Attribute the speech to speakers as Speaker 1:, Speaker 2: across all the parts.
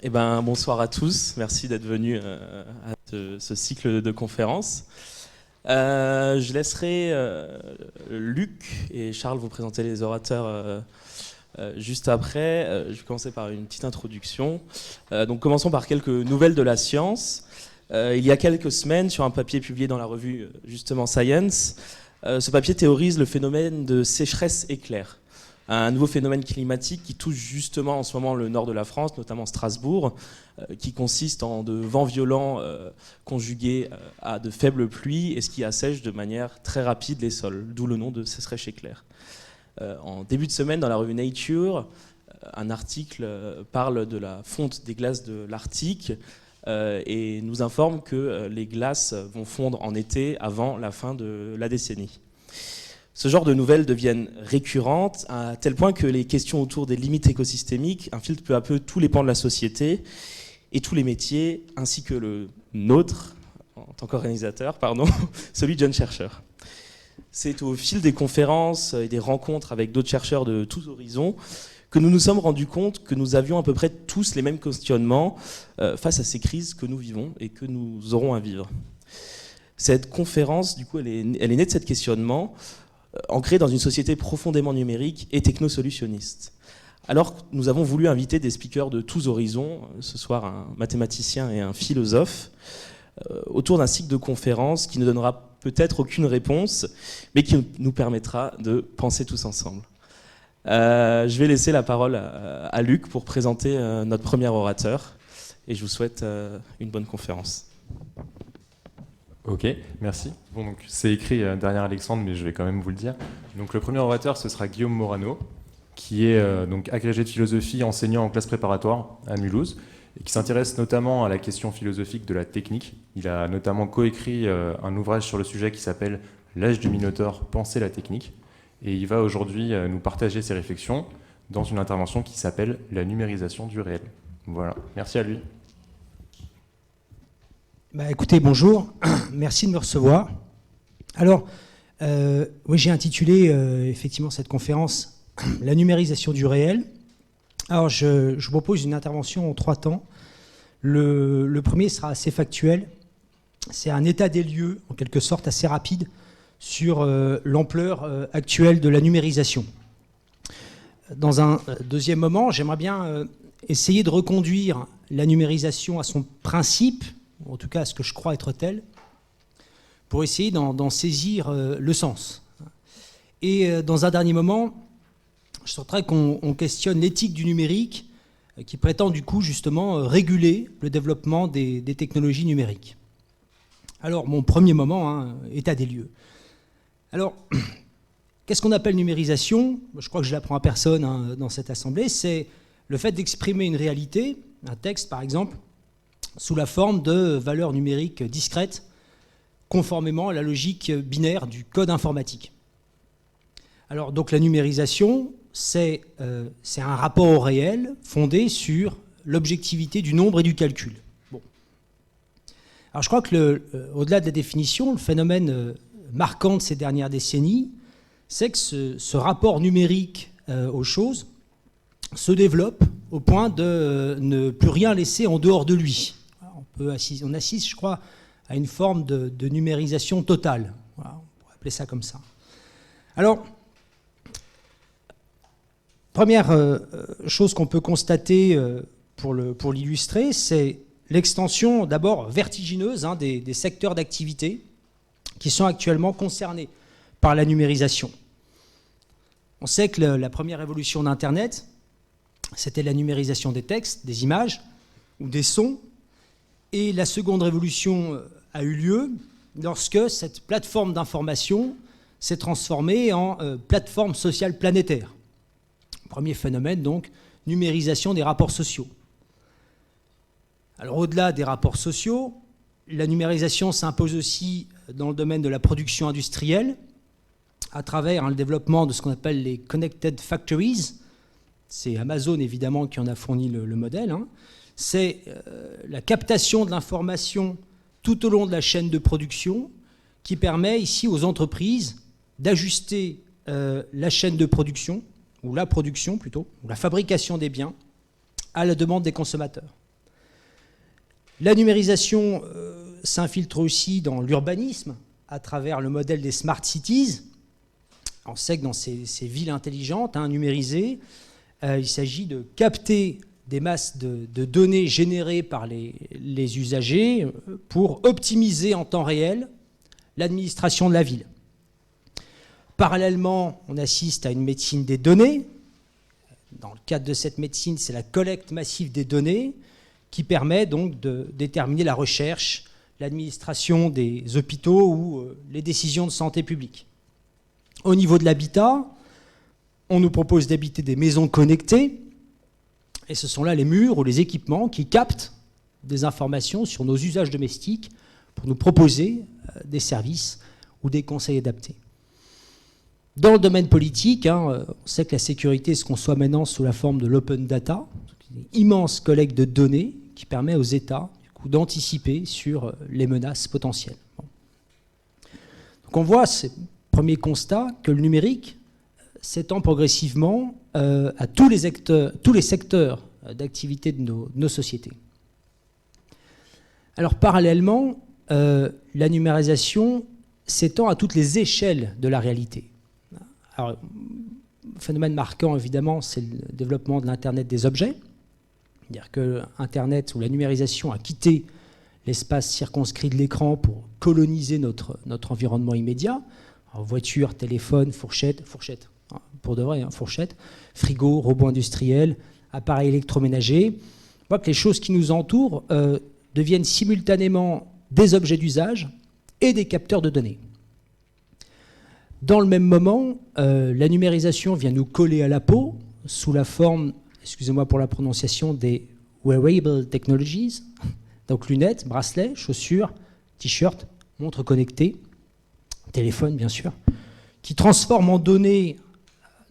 Speaker 1: Eh ben, bonsoir à tous, merci d'être venus à ce cycle de conférences. Je laisserai Luc et Charles vous présenter les orateurs juste après. Je vais commencer par une petite introduction. Donc commençons par quelques nouvelles de la science. Il y a quelques semaines, sur un papier publié dans la revue justement Science, ce papier théorise le phénomène de sécheresse éclair. Un nouveau phénomène climatique qui touche justement en ce moment le nord de la France, notamment Strasbourg, qui consiste en de vents violents conjugués à de faibles pluies et ce qui assèche de manière très rapide les sols, d'où le nom de sécheresse éclair. En début de semaine, dans la revue Nature, un article parle de la fonte des glaces de l'Arctique et nous informe que les glaces vont fondre en été avant la fin de la décennie. Ce genre de nouvelles deviennent récurrentes à tel point que les questions autour des limites écosystémiques infiltrent peu à peu tous les pans de la société et tous les métiers, ainsi que le nôtre, en tant qu'organisateur, celui de jeunes chercheurs. C'est au fil des conférences et des rencontres avec d'autres chercheurs de tous horizons que nous nous sommes rendus compte que nous avions à peu près tous les mêmes questionnements face à ces crises que nous vivons et que nous aurons à vivre. Cette conférence, du coup, elle est née de cet questionnement, ancré dans une société profondément numérique et technosolutionniste. Alors nous avons voulu inviter des speakers de tous horizons, ce soir un mathématicien et un philosophe, autour d'un cycle de conférences qui ne donnera peut-être aucune réponse, mais qui nous permettra de penser tous ensemble. Je vais laisser la parole à Luc pour présenter notre premier orateur, et je vous souhaite une bonne conférence.
Speaker 2: Ok, merci. Bon, donc c'est écrit derrière Alexandre, mais je vais quand même vous le dire. Donc le premier orateur, ce sera Guillaume Morano, qui est donc agrégé de philosophie, enseignant en classe préparatoire à Mulhouse, et qui s'intéresse notamment à la question philosophique de la technique. Il a notamment coécrit un ouvrage sur le sujet qui s'appelle « L'âge du Minotaure, penser la technique », et il va aujourd'hui nous partager ses réflexions dans une intervention qui s'appelle « La numérisation du réel ». Voilà, merci à lui.
Speaker 3: Écoutez, bonjour, merci de me recevoir. Alors, oui, j'ai intitulé effectivement cette conférence « La numérisation du réel ». Alors, je vous propose une intervention en 3 temps. Le premier sera assez factuel. C'est un état des lieux, en quelque sorte, assez rapide sur l'ampleur actuelle de la numérisation. Dans un deuxième moment, j'aimerais bien essayer de reconduire la numérisation à son principe, ou en tout cas à ce que je crois être tel, pour essayer d'en saisir le sens. Et dans un dernier moment, je souhaiterais qu'on questionne l'éthique du numérique qui prétend du coup justement réguler le développement des technologies numériques. Alors mon premier moment, état des lieux. Alors, qu'est-ce qu'on appelle numérisation ? Je crois que je l'apprends à personne dans cette assemblée. C'est le fait d'exprimer une réalité, un texte par exemple, sous la forme de valeurs numériques discrètes, conformément à la logique binaire du code informatique. Alors, donc la numérisation, c'est un rapport au réel fondé sur l'objectivité du nombre et du calcul. Bon. Alors, je crois que au-delà de la définition, le phénomène marquant de ces dernières décennies, c'est que ce rapport numérique aux choses se développe au point de ne plus rien laisser en dehors de lui. On assiste, je crois, à une forme de numérisation totale. Voilà, on pourrait appeler ça comme ça. Alors, première chose qu'on peut constater pour l'illustrer, c'est l'extension d'abord vertigineuse des secteurs d'activité qui sont actuellement concernés par la numérisation. On sait que la première évolution d'Internet, c'était la numérisation des textes, des images ou des sons. Et la seconde révolution a eu lieu lorsque cette plateforme d'information s'est transformée en plateforme sociale planétaire. Premier phénomène, donc, numérisation des rapports sociaux. Alors, au-delà des rapports sociaux, la numérisation s'impose aussi dans le domaine de la production industrielle, à travers le développement de ce qu'on appelle les Connected Factories. C'est Amazon, évidemment, qui en a fourni le modèle. C'est la captation de l'information tout au long de la chaîne de production qui permet ici aux entreprises d'ajuster la chaîne de production, ou la production plutôt, ou la fabrication des biens, à la demande des consommateurs. La numérisation s'infiltre aussi dans l'urbanisme à travers le modèle des smart cities. On sait que dans ces villes intelligentes, numérisées, il s'agit de capter des masses de données générées par les usagers pour optimiser en temps réel l'administration de la ville. Parallèlement, on assiste à une médecine des données. Dans le cadre de cette médecine, c'est la collecte massive des données qui permet donc de déterminer la recherche, l'administration des hôpitaux ou les décisions de santé publique. Au niveau de l'habitat, on nous propose d'habiter des maisons connectées, et ce sont là les murs ou les équipements qui captent des informations sur nos usages domestiques pour nous proposer des services ou des conseils adaptés. Dans le domaine politique, on sait que la sécurité se conçoit maintenant sous la forme de l'open data, une immense collecte de données qui permet aux États d'anticiper sur les menaces potentielles. Donc on voit, ce premier constat, que le numérique s'étend progressivement à tous les secteurs d'activité de nos sociétés. Alors parallèlement, la numérisation s'étend à toutes les échelles de la réalité. Alors, phénomène marquant, évidemment, c'est le développement de l'Internet des objets. C'est-à-dire que Internet ou la numérisation a quitté l'espace circonscrit de l'écran pour coloniser notre environnement immédiat. Alors, voiture, téléphone, fourchette, pour de vrai, fourchette, frigo, robot industriel, appareil électroménager. On voit que les choses qui nous entourent deviennent simultanément des objets d'usage et des capteurs de données. Dans le même moment, la numérisation vient nous coller à la peau sous la forme, excusez-moi pour la prononciation, des wearable technologies, donc lunettes, bracelets, chaussures, t-shirts, montres connectées, téléphone bien sûr, qui transforment en données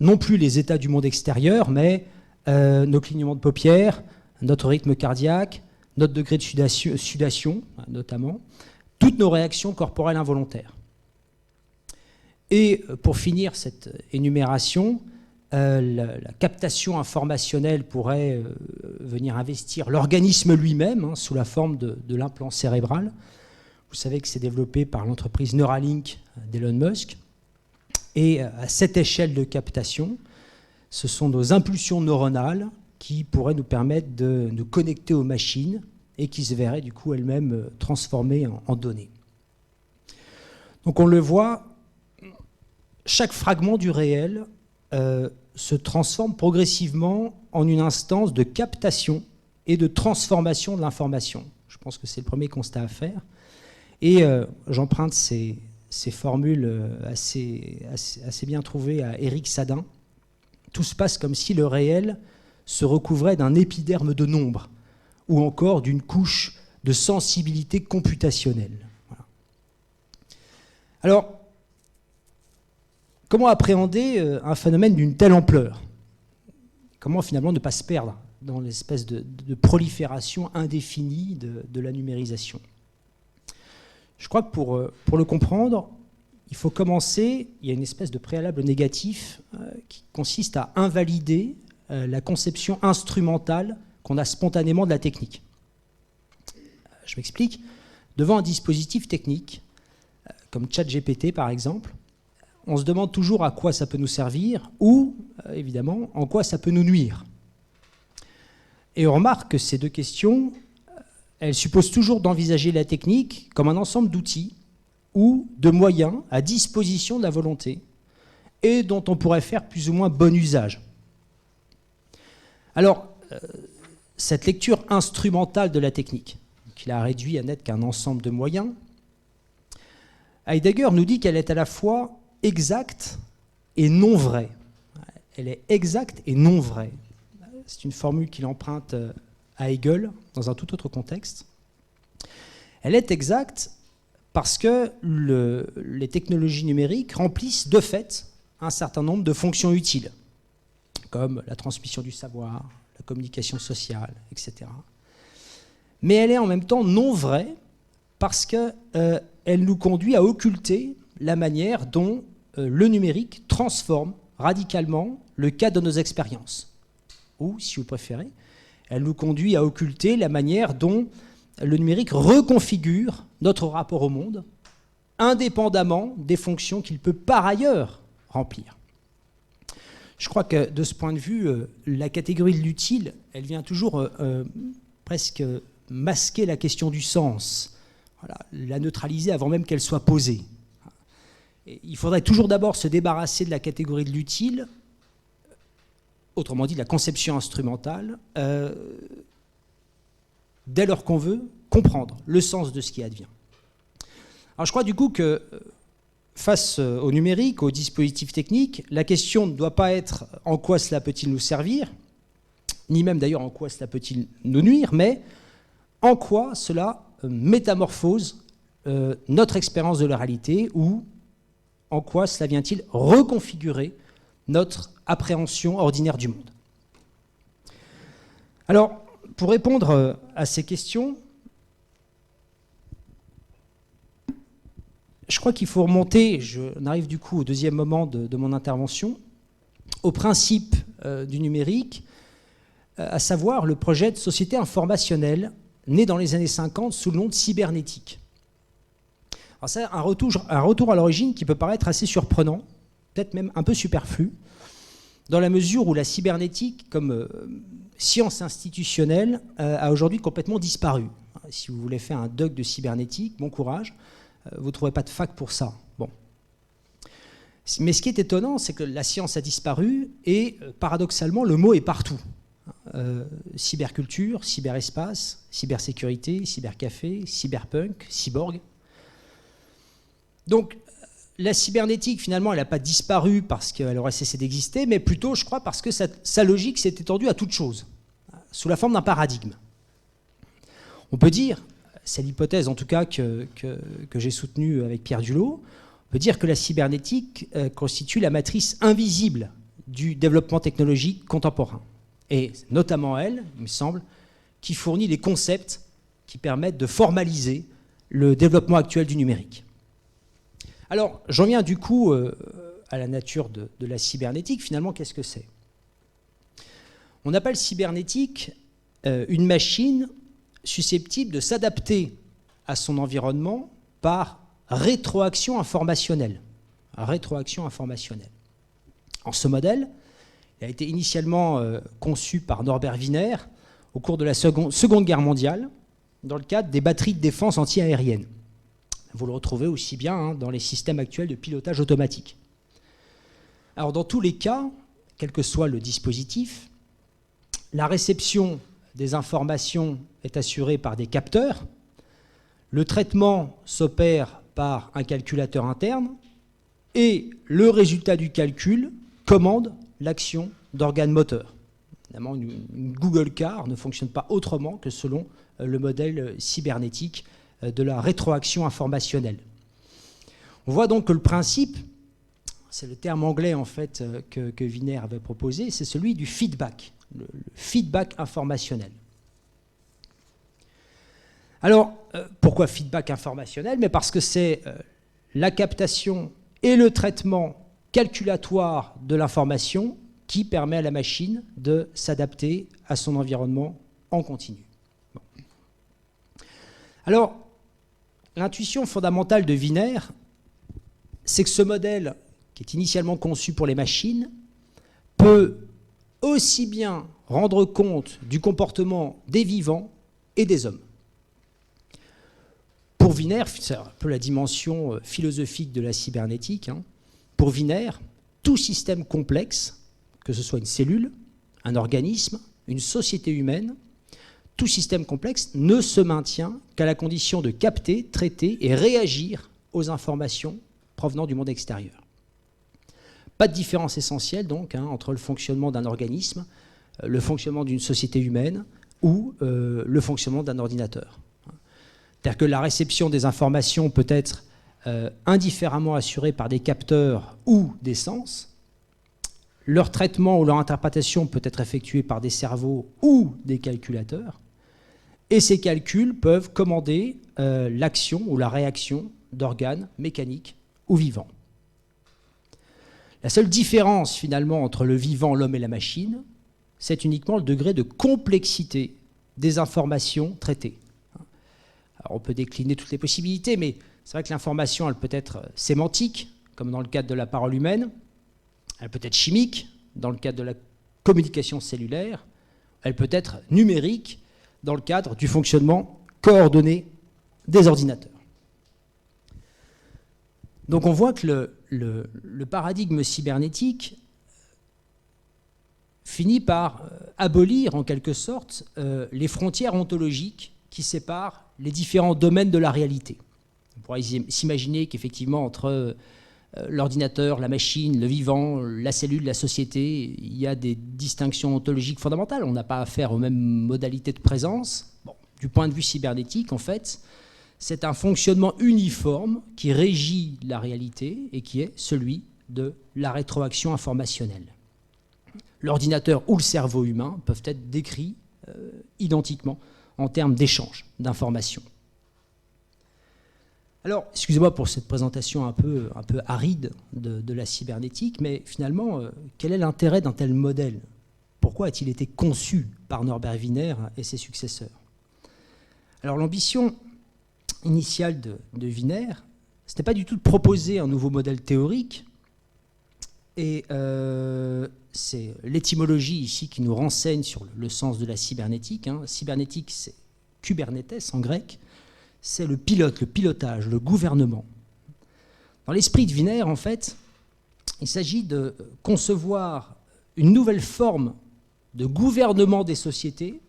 Speaker 3: non plus les états du monde extérieur, mais nos clignements de paupières, notre rythme cardiaque, notre degré de sudation notamment, toutes nos réactions corporelles involontaires. Et pour finir cette énumération, la captation informationnelle pourrait venir investir l'organisme lui-même sous la forme de l'implant cérébral. Vous savez que c'est développé par l'entreprise Neuralink d'Elon Musk. Et à cette échelle de captation, ce sont nos impulsions neuronales qui pourraient nous permettre de nous connecter aux machines et qui se verraient du coup elles-mêmes transformées en données. Donc on le voit, chaque fragment du réel se transforme progressivement en une instance de captation et de transformation de l'information. Je pense que c'est le premier constat à faire. Et j'emprunte ces formules assez bien trouvées à Éric Sadin. Tout se passe comme si le réel se recouvrait d'un épiderme de nombre ou encore d'une couche de sensibilité computationnelle. Voilà. Alors, comment appréhender un phénomène d'une telle ampleur? Comment finalement ne pas se perdre dans l'espèce de prolifération indéfinie de la numérisation? Je crois que pour le comprendre, il faut commencer, il y a une espèce de préalable négatif qui consiste à invalider la conception instrumentale qu'on a spontanément de la technique. Je m'explique. Devant un dispositif technique, comme ChatGPT par exemple, on se demande toujours à quoi ça peut nous servir ou, évidemment, en quoi ça peut nous nuire. Et on remarque que ces deux questions, elles supposent toujours d'envisager la technique comme un ensemble d'outils ou de moyens à disposition de la volonté et dont on pourrait faire plus ou moins bon usage. Alors, cette lecture instrumentale de la technique, qu'il a réduit à n'être qu'un ensemble de moyens, Heidegger nous dit qu'elle est à la fois exacte et non vraie. Elle est exacte et non vraie. C'est une formule qu'il emprunte à Hegel dans un tout autre contexte. Elle est exacte parce que les technologies numériques remplissent de fait un certain nombre de fonctions utiles, comme la transmission du savoir, la communication sociale, etc. Mais elle est en même temps non vraie parce qu'elle nous conduit à occulter la manière dont le numérique transforme radicalement le cadre de nos expériences. Ou, si vous préférez, elle nous conduit à occulter la manière dont le numérique reconfigure notre rapport au monde, indépendamment des fonctions qu'il peut par ailleurs remplir. Je crois que de ce point de vue, la catégorie de l'utile, elle vient toujours presque masquer la question du sens, voilà, la neutraliser avant même qu'elle soit posée. Et il faudrait toujours d'abord se débarrasser de la catégorie de l'utile, autrement dit de la conception instrumentale, dès lors qu'on veut comprendre le sens de ce qui advient. Alors je crois du coup que face au numérique, aux dispositifs techniques, la question ne doit pas être en quoi cela peut-il nous servir, ni même d'ailleurs en quoi cela peut-il nous nuire, mais en quoi cela métamorphose notre expérience de la réalité, ou en quoi cela vient-il reconfigurer notre appréhension ordinaire du monde. Alors, pour répondre à ces questions, je crois qu'il faut remonter, on arrive du coup au deuxième moment de mon intervention, au principe du numérique, à savoir le projet de société informationnelle né dans les années 50 sous le nom de cybernétique. Alors c'est un retour à l'origine qui peut paraître assez surprenant, peut-être même un peu superflu, dans la mesure où la cybernétique, comme science institutionnelle, a aujourd'hui complètement disparu. Si vous voulez faire un doc de cybernétique, bon courage, vous ne trouverez pas de fac pour ça. Bon. Mais ce qui est étonnant, c'est que la science a disparu et, paradoxalement, le mot est partout. Cyberculture, cyberespace, cybersécurité, cybercafé, cyberpunk, cyborg. Donc, la cybernétique, finalement, elle n'a pas disparu parce qu'elle aurait cessé d'exister, mais plutôt, je crois, parce que sa logique s'est étendue à toute chose, sous la forme d'un paradigme. On peut dire, c'est l'hypothèse en tout cas que j'ai soutenue avec Pierre Dulot, on peut dire que la cybernétique constitue la matrice invisible du développement technologique contemporain. Et notamment elle, il me semble, qui fournit les concepts qui permettent de formaliser le développement actuel du numérique. Alors, j'en viens du coup à la nature de la cybernétique. Finalement, qu'est-ce que c'est ? On appelle cybernétique une machine susceptible de s'adapter à son environnement par rétroaction informationnelle. Rétroaction informationnelle. En ce modèle, il a été initialement conçu par Norbert Wiener au cours de la Seconde Guerre mondiale, dans le cadre des batteries de défense anti-aériennes. Vous le retrouvez aussi bien dans les systèmes actuels de pilotage automatique. Alors dans tous les cas, quel que soit le dispositif, la réception des informations est assurée par des capteurs, le traitement s'opère par un calculateur interne et le résultat du calcul commande l'action d'organes moteurs. Évidemment, une Google Car ne fonctionne pas autrement que selon le modèle cybernétique de la rétroaction informationnelle. On voit donc que le principe, c'est le terme anglais en fait que Wiener avait proposé, c'est celui du feedback, le feedback informationnel. Alors, pourquoi feedback informationnel ? Mais parce que c'est la captation et le traitement calculatoire de l'information qui permet à la machine de s'adapter à son environnement en continu. Bon. Alors, l'intuition fondamentale de Wiener, c'est que ce modèle, qui est initialement conçu pour les machines, peut aussi bien rendre compte du comportement des vivants et des hommes. Pour Wiener, c'est un peu la dimension philosophique de la cybernétique, pour Wiener, tout système complexe, que ce soit une cellule, un organisme, une société humaine, tout système complexe ne se maintient qu'à la condition de capter, traiter et réagir aux informations provenant du monde extérieur. Pas de différence essentielle donc entre le fonctionnement d'un organisme, le fonctionnement d'une société humaine ou le fonctionnement d'un ordinateur. C'est-à-dire que la réception des informations peut être indifféremment assurée par des capteurs ou des sens. Leur traitement ou leur interprétation peut être effectuée par des cerveaux ou des calculateurs. Et ces calculs peuvent commander l'action ou la réaction d'organes mécaniques ou vivants. La seule différence finalement entre le vivant, l'homme et la machine, c'est uniquement le degré de complexité des informations traitées. Alors, on peut décliner toutes les possibilités, mais c'est vrai que l'information, elle peut être sémantique, comme dans le cadre de la parole humaine. Elle peut être chimique, dans le cadre de la communication cellulaire. Elle peut être numérique, dans le cadre du fonctionnement coordonné des ordinateurs. Donc on voit que le paradigme cybernétique finit par abolir en quelque sorte les frontières ontologiques qui séparent les différents domaines de la réalité. On pourrait s'imaginer qu'effectivement entre l'ordinateur, la machine, le vivant, la cellule, la société, il y a des distinctions ontologiques fondamentales. On n'a pas affaire aux mêmes modalités de présence. Bon, du point de vue cybernétique, en fait, c'est un fonctionnement uniforme qui régit la réalité et qui est celui de la rétroaction informationnelle. L'ordinateur ou le cerveau humain peuvent être décrits identiquement en termes d'échange d'informations. Alors, excusez-moi pour cette présentation un peu aride de la cybernétique, mais finalement, quel est l'intérêt d'un tel modèle? Pourquoi a-t-il été conçu par Norbert Wiener et ses successeurs? Alors, l'ambition initiale de Wiener, ce n'était pas du tout de proposer un nouveau modèle théorique, et c'est l'étymologie ici qui nous renseigne sur le sens de la cybernétique. Cybernétique, c'est Kubernetes en grec, c'est le pilote, le pilotage, le gouvernement. Dans l'esprit de Wiener, en fait, il s'agit de concevoir une nouvelle forme de gouvernement des sociétés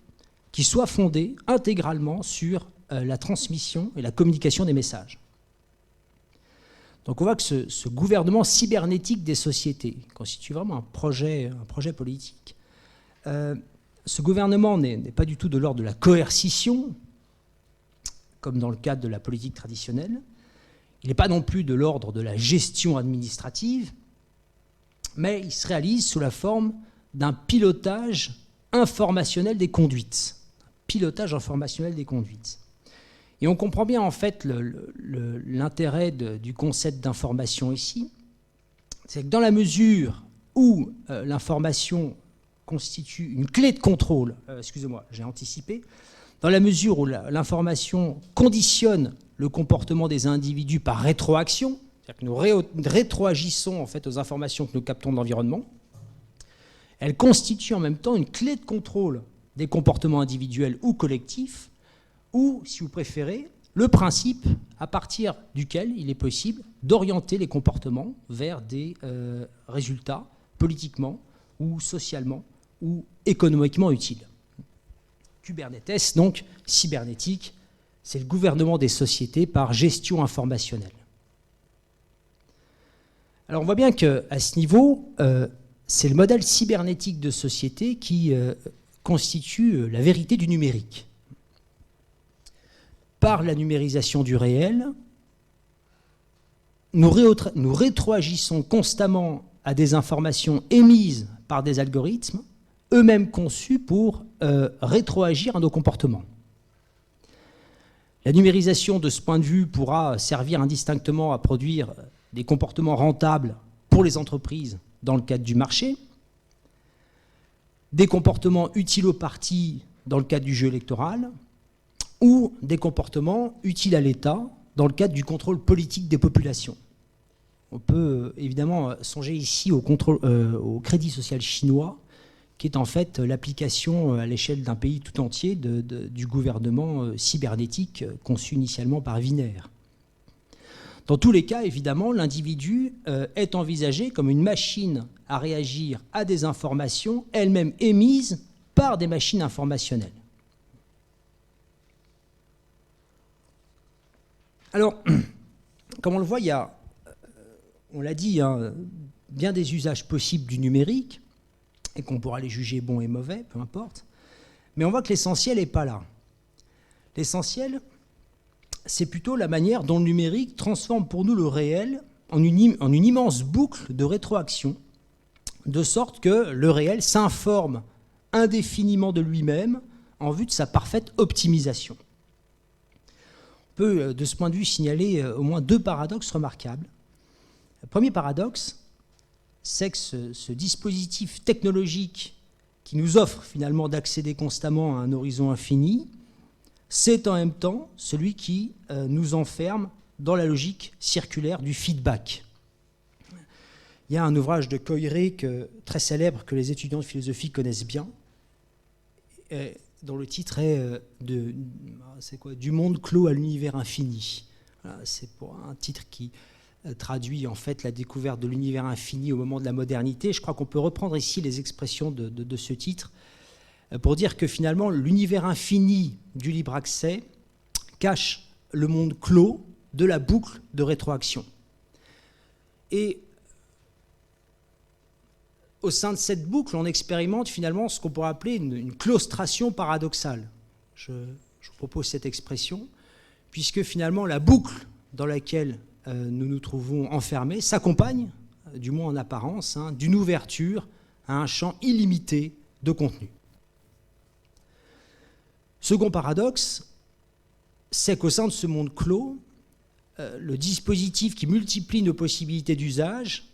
Speaker 3: qui soit fondée intégralement sur la transmission et la communication des messages. Donc on voit que ce gouvernement cybernétique des sociétés constitue vraiment un projet politique. Ce gouvernement n'est pas du tout de l'ordre de la coercition, comme dans le cadre de la politique traditionnelle. Il n'est pas non plus de l'ordre de la gestion administrative, mais il se réalise sous la forme d'un pilotage informationnel des conduites. Pilotage informationnel des conduites. Et on comprend bien en fait l'intérêt du concept d'information ici. C'est que dans la mesure où l'information constitue une clé de contrôle, excusez-moi, j'ai anticipé, dans la mesure où l'information conditionne le comportement des individus par rétroaction, c'est-à-dire que nous rétroagissons en fait aux informations que nous captons de l'environnement, elle constitue en même temps une clé de contrôle des comportements individuels ou collectifs, ou, si vous préférez, le principe à partir duquel il est possible d'orienter les comportements vers des résultats politiquement ou socialement ou économiquement utiles. Kubernetes, donc, cybernétique, c'est le gouvernement des sociétés par gestion informationnelle. Alors on voit bien qu'à ce niveau, c'est le modèle cybernétique de société qui constitue la vérité du numérique. Par la numérisation du réel, nous rétroagissons constamment à des informations émises par des algorithmes, eux-mêmes conçus pour rétroagir à nos comportements. La numérisation, de ce point de vue, pourra servir indistinctement à produire des comportements rentables pour les entreprises dans le cadre du marché, des comportements utiles aux partis dans le cadre du jeu électoral, ou des comportements utiles à l'État dans le cadre du contrôle politique des populations. On peut évidemment songer ici au crédit social chinois, qui est en fait l'application à l'échelle d'un pays tout entier du gouvernement cybernétique conçu initialement par Wiener. Dans tous les cas, évidemment, l'individu est envisagé comme une machine à réagir à des informations elles-mêmes émises par des machines informationnelles. Alors, comme on le voit, il y a, on l'a dit, bien des usages possibles du numérique, et qu'on pourra les juger bons et mauvais, peu importe. Mais on voit que l'essentiel n'est pas là. L'essentiel, c'est plutôt la manière dont le numérique transforme pour nous le réel en une immense boucle de rétroaction, de sorte que le réel s'informe indéfiniment de lui-même en vue de sa parfaite optimisation. On peut, de ce point de vue, signaler au moins deux paradoxes remarquables. Le premier paradoxe, c'est que ce dispositif technologique qui nous offre finalement d'accéder constamment à un horizon infini c'est en même temps celui qui nous enferme dans la logique circulaire du feedback. Il y a un ouvrage de Coyric très célèbre que les étudiants de philosophie connaissent bien, dont le titre est Du monde clos à l'univers infini. Voilà, c'est pour un titre qui traduit en fait la découverte de l'univers infini au moment de la modernité. Je crois qu'on peut reprendre ici les expressions de ce titre pour dire que finalement l'univers infini du libre accès cache le monde clos de la boucle de rétroaction. Et au sein de cette boucle, on expérimente finalement ce qu'on pourrait appeler une claustration paradoxale. Je vous propose cette expression, puisque finalement la boucle dans laquelle nous nous trouvons enfermés s'accompagne, du moins en apparence, d'une ouverture à un champ illimité de contenu. Second paradoxe, c'est qu'au sein de ce monde clos, le dispositif qui multiplie nos possibilités d'usage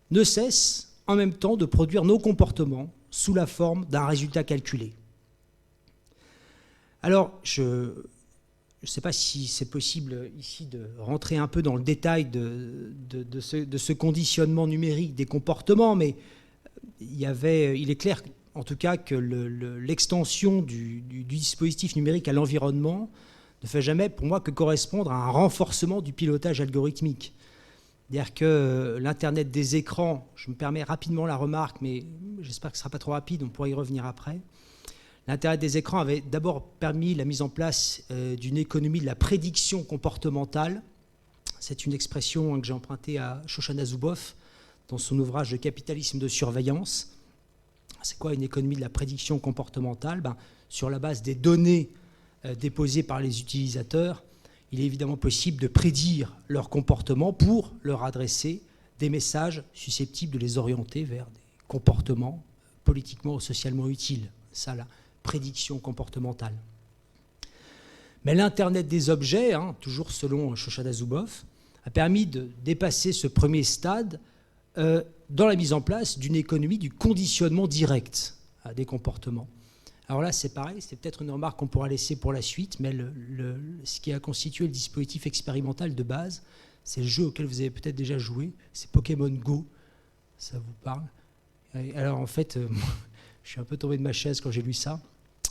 Speaker 3: ne cesse en même temps de produire nos comportements sous la forme d'un résultat calculé. Alors, je ne sais pas si c'est possible ici de rentrer un peu dans le détail de ce conditionnement numérique des comportements, mais il est clair en tout cas que l'extension du dispositif numérique à l'environnement ne fait jamais pour moi que correspondre à un renforcement du pilotage algorithmique. C'est-à-dire que l'Internet des écrans, je me permets rapidement la remarque, mais j'espère que ce ne sera pas trop rapide, on pourra y revenir après. L'Internet des écrans avait d'abord permis la mise en place d'une économie de la prédiction comportementale. C'est une expression que j'ai empruntée à Shoshana Zuboff dans son ouvrage « Le capitalisme de surveillance ». C'est quoi une économie de la prédiction comportementale ? Sur la base des données déposées par les utilisateurs, il est évidemment possible de prédire leur comportement pour leur adresser des messages susceptibles de les orienter vers des comportements politiquement ou socialement utiles. Ça, la prédiction comportementale. Mais l'Internet des objets, toujours selon Shoshana Zuboff, a permis de dépasser ce premier stade dans la mise en place d'une économie du conditionnement direct des comportements. Alors là, c'est pareil, c'est peut-être une remarque qu'on pourra laisser pour la suite, mais ce qui a constitué le dispositif expérimental de base, c'est le jeu auquel vous avez peut-être déjà joué, c'est Pokémon Go, ça vous parle? Alors en fait, je suis un peu tombé de ma chaise quand j'ai lu ça,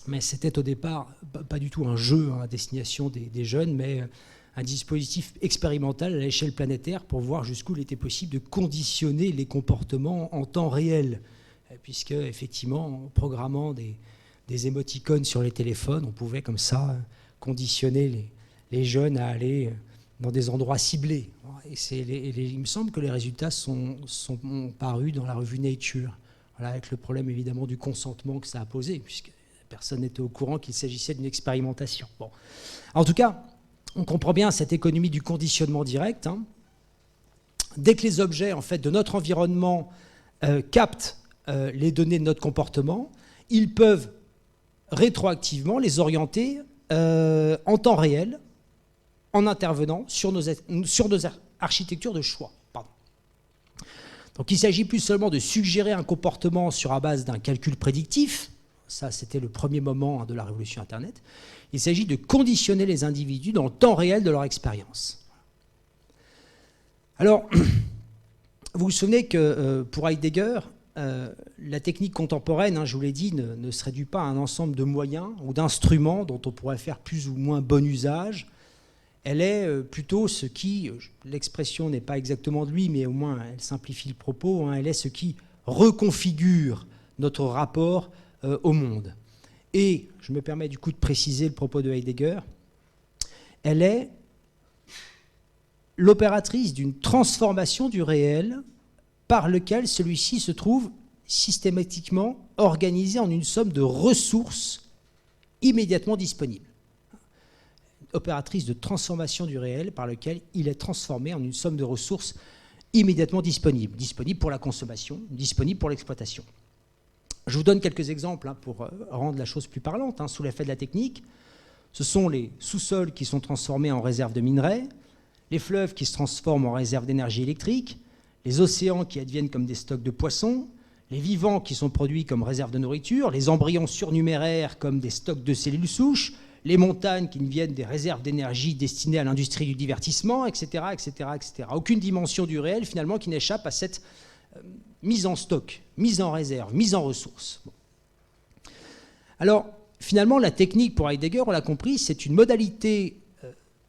Speaker 3: mais c'était au départ pas du tout un jeu à destination des jeunes, mais un dispositif expérimental à l'échelle planétaire pour voir jusqu'où il était possible de conditionner les comportements en temps réel, puisque effectivement, en programmant des émoticônes sur les téléphones, on pouvait comme ça conditionner les jeunes à aller dans des endroits ciblés. Et il me semble que les résultats sont parus dans la revue Nature, voilà, avec le problème évidemment du consentement que ça a posé, puisque personne n'était au courant qu'il s'agissait d'une expérimentation. Bon. En tout cas, on comprend bien cette économie du conditionnement direct. Dès que les objets en fait, de notre environnement captent les données de notre comportement, ils peuvent rétroactivement les orienter en temps réel en intervenant sur nos architectures de choix. Pardon. Donc il ne s'agit plus seulement de suggérer un comportement sur la base d'un calcul prédictif, ça c'était le premier moment de la révolution Internet, il s'agit de conditionner les individus dans le temps réel de leur expérience. Alors, vous vous souvenez que pour Heidegger, la technique contemporaine, je vous l'ai dit, ne se réduit pas à un ensemble de moyens ou d'instruments dont on pourrait faire plus ou moins bon usage. Elle est plutôt ce qui, l'expression n'est pas exactement de lui, mais au moins elle simplifie le propos, elle est ce qui reconfigure notre rapport au monde. Et, je me permets du coup de préciser le propos de Heidegger, elle est l'opératrice d'une transformation du réel par lequel celui-ci se trouve systématiquement organisé en une somme de ressources immédiatement disponibles. Opératrice de transformation du réel par lequel il est transformé en une somme de ressources immédiatement disponibles. Disponibles pour la consommation, disponibles pour l'exploitation. Je vous donne quelques exemples pour rendre la chose plus parlante. Sous l'effet de la technique, ce sont les sous-sols qui sont transformés en réserves de minerais, les fleuves qui se transforment en réserves d'énergie électrique, les océans qui adviennent comme des stocks de poissons, les vivants qui sont produits comme réserves de nourriture, les embryons surnuméraires comme des stocks de cellules souches, les montagnes qui viennent des réserves d'énergie destinées à l'industrie du divertissement, etc., etc., etc. Aucune dimension du réel, finalement, qui n'échappe à cette mise en stock, mise en réserve, mise en ressources. Bon. Alors, finalement, la technique, pour Heidegger, on l'a compris, c'est une modalité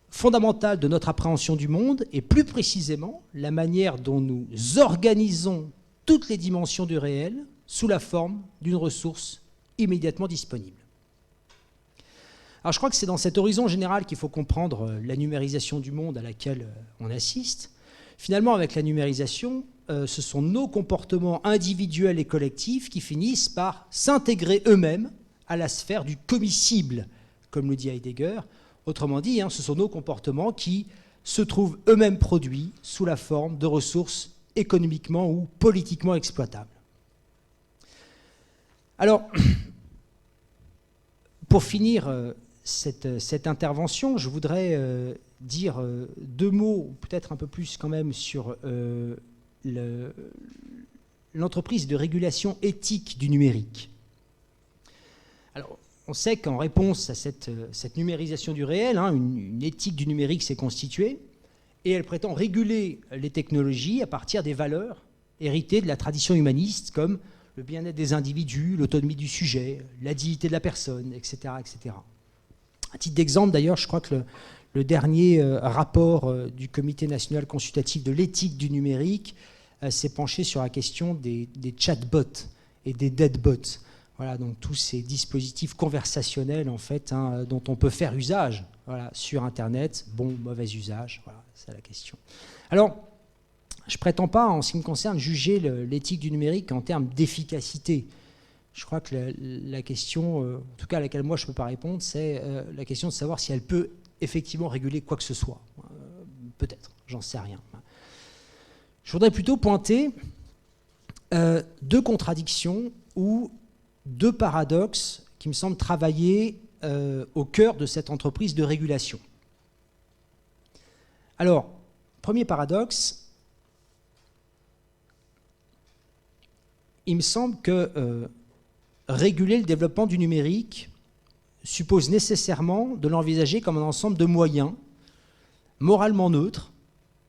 Speaker 3: fondamentale de notre appréhension du monde, et plus précisément, la manière dont nous organisons toutes les dimensions du réel sous la forme d'une ressource immédiatement disponible. Alors je crois que c'est dans cet horizon général qu'il faut comprendre la numérisation du monde à laquelle on assiste. Finalement, avec la numérisation, ce sont nos comportements individuels et collectifs qui finissent par s'intégrer eux-mêmes à la sphère du commissible, comme le dit Heidegger. Autrement dit, ce sont nos comportements qui se trouvent eux-mêmes produits sous la forme de ressources économiquement ou politiquement exploitables. Alors, pour finir cette intervention, je voudrais dire deux mots, peut-être un peu plus quand même, sur l'entreprise de régulation éthique du numérique. Alors, on sait qu'en réponse à cette numérisation du réel, une éthique du numérique s'est constituée, et elle prétend réguler les technologies à partir des valeurs héritées de la tradition humaniste, comme le bien-être des individus, l'autonomie du sujet, la dignité de la personne, etc., etc. À titre d'exemple, d'ailleurs, je crois que le dernier rapport du Comité national consultatif de l'éthique du numérique s'est penché sur la question des chatbots et des deadbots. Voilà, donc tous ces dispositifs conversationnels, en fait, dont on peut faire usage sur Internet, bon, mauvais usage, voilà, c'est la question. Alors, je ne prétends pas, en ce qui me concerne, juger l'éthique du numérique en termes d'efficacité. Je crois que la question, en tout cas à laquelle moi je ne peux pas répondre, c'est la question de savoir si elle peut effectivement réguler quoi que ce soit. Peut-être, j'en sais rien. Je voudrais plutôt pointer deux contradictions ou deux paradoxes qui me semblent travailler au cœur de cette entreprise de régulation. Alors, premier paradoxe, il me semble que réguler le développement du numérique suppose nécessairement de l'envisager comme un ensemble de moyens moralement neutres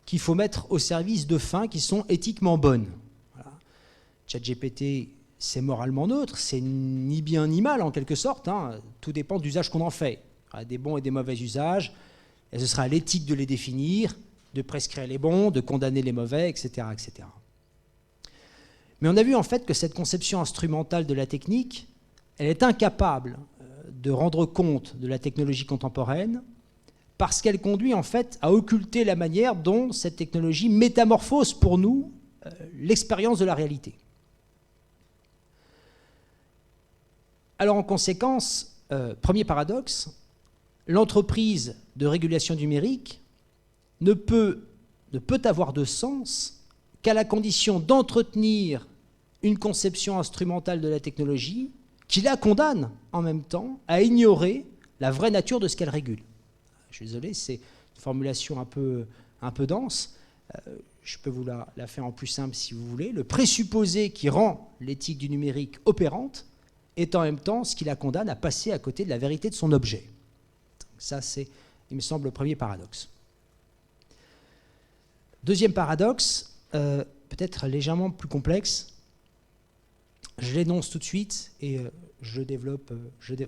Speaker 3: qu'il faut mettre au service de fins qui sont éthiquement bonnes. Voilà. ChatGPT, c'est moralement neutre, c'est ni bien ni mal en quelque sorte, tout dépend de l'usage qu'on en fait. Il y a des bons et des mauvais usages, et ce sera à l'éthique de les définir, de prescrire les bons, de condamner les mauvais, etc., etc. Mais on a vu en fait que cette conception instrumentale de la technique, elle est incapable de rendre compte de la technologie contemporaine parce qu'elle conduit en fait à occulter la manière dont cette technologie métamorphose pour nous l'expérience de la réalité. Alors en conséquence, premier paradoxe, l'entreprise de régulation numérique ne peut avoir de sens qu'à la condition d'entretenir une conception instrumentale de la technologie qui la condamne en même temps à ignorer la vraie nature de ce qu'elle régule. Je suis désolé, c'est une formulation un peu dense. Je peux vous la faire en plus simple si vous voulez. Le présupposé qui rend l'éthique du numérique opérante est en même temps ce qui la condamne à passer à côté de la vérité de son objet. Donc ça, c'est, il me semble, le premier paradoxe. Deuxième paradoxe, peut-être légèrement plus complexe, je l'énonce tout de suite et je développe, je vais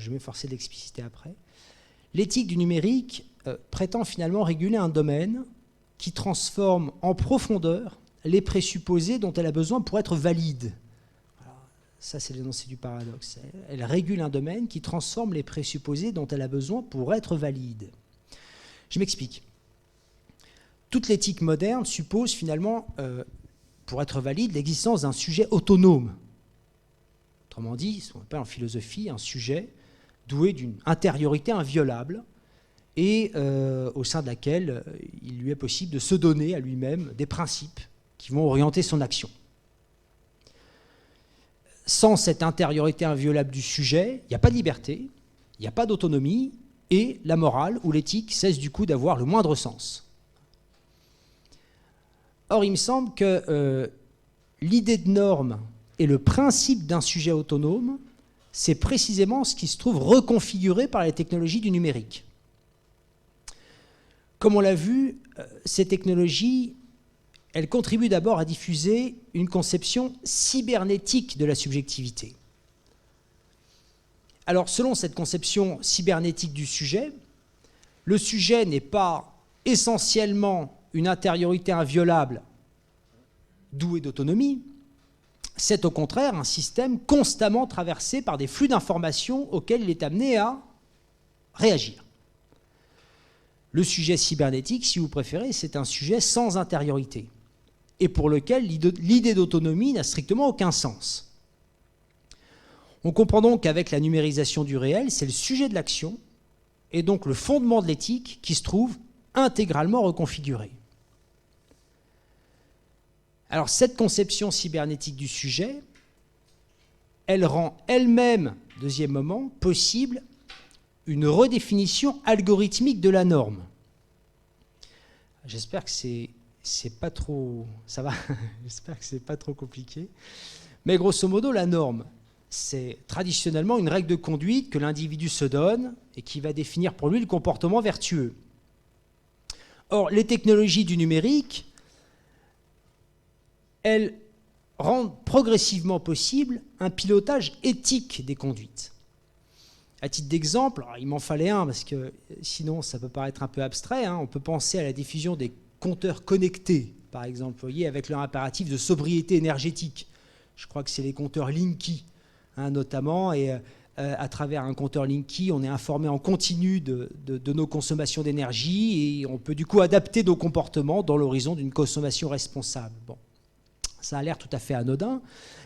Speaker 3: m'efforcer de l'expliciter après. L'éthique du numérique prétend finalement réguler un domaine qui transforme en profondeur les présupposés dont elle a besoin pour être valide. Voilà, ça, c'est l'énoncé du paradoxe. Elle régule un domaine qui transforme les présupposés dont elle a besoin pour être valide. Je m'explique. Toute l'éthique moderne suppose finalement, pour être valide, l'existence d'un sujet autonome. Autrement dit, ce qu'on appelle en philosophie un sujet doué d'une intériorité inviolable et au sein de laquelle il lui est possible de se donner à lui-même des principes qui vont orienter son action. Sans cette intériorité inviolable du sujet, il n'y a pas de liberté, il n'y a pas d'autonomie et la morale ou l'éthique cesse du coup d'avoir le moindre sens. Or, il me semble que l'idée de norme et le principe d'un sujet autonome c'est précisément ce qui se trouve reconfiguré par les technologies du numérique. Comme on l'a vu, ces technologies, elles contribuent d'abord à diffuser une conception cybernétique de la subjectivité. Alors, selon cette conception cybernétique du sujet, le sujet n'est pas essentiellement une intériorité inviolable, douée d'autonomie, c'est au contraire un système constamment traversé par des flux d'informations auxquels il est amené à réagir. Le sujet cybernétique, si vous préférez, c'est un sujet sans intériorité et pour lequel l'idée d'autonomie n'a strictement aucun sens. On comprend donc qu'avec la numérisation du réel, c'est le sujet de l'action et donc le fondement de l'éthique qui se trouve intégralement reconfiguré. Alors cette conception cybernétique du sujet, elle rend elle-même, deuxième moment, possible une redéfinition algorithmique de la norme. J'espère que c'est pas trop, ça va. J'espère que c'est pas trop compliqué. Mais grosso modo, la norme, c'est traditionnellement une règle de conduite que l'individu se donne et qui va définir pour lui le comportement vertueux. Or, les technologies du numérique, elles rendent progressivement possible un pilotage éthique des conduites. À titre d'exemple, il m'en fallait un parce que sinon ça peut paraître un peu abstrait, on peut penser à la diffusion des compteurs connectés, par exemple, vous voyez, avec leur impératif de sobriété énergétique. Je crois que c'est les compteurs Linky, notamment, et à travers un compteur Linky, on est informé en continu de nos consommations d'énergie et on peut du coup adapter nos comportements dans l'horizon d'une consommation responsable. Bon. Ça a l'air tout à fait anodin,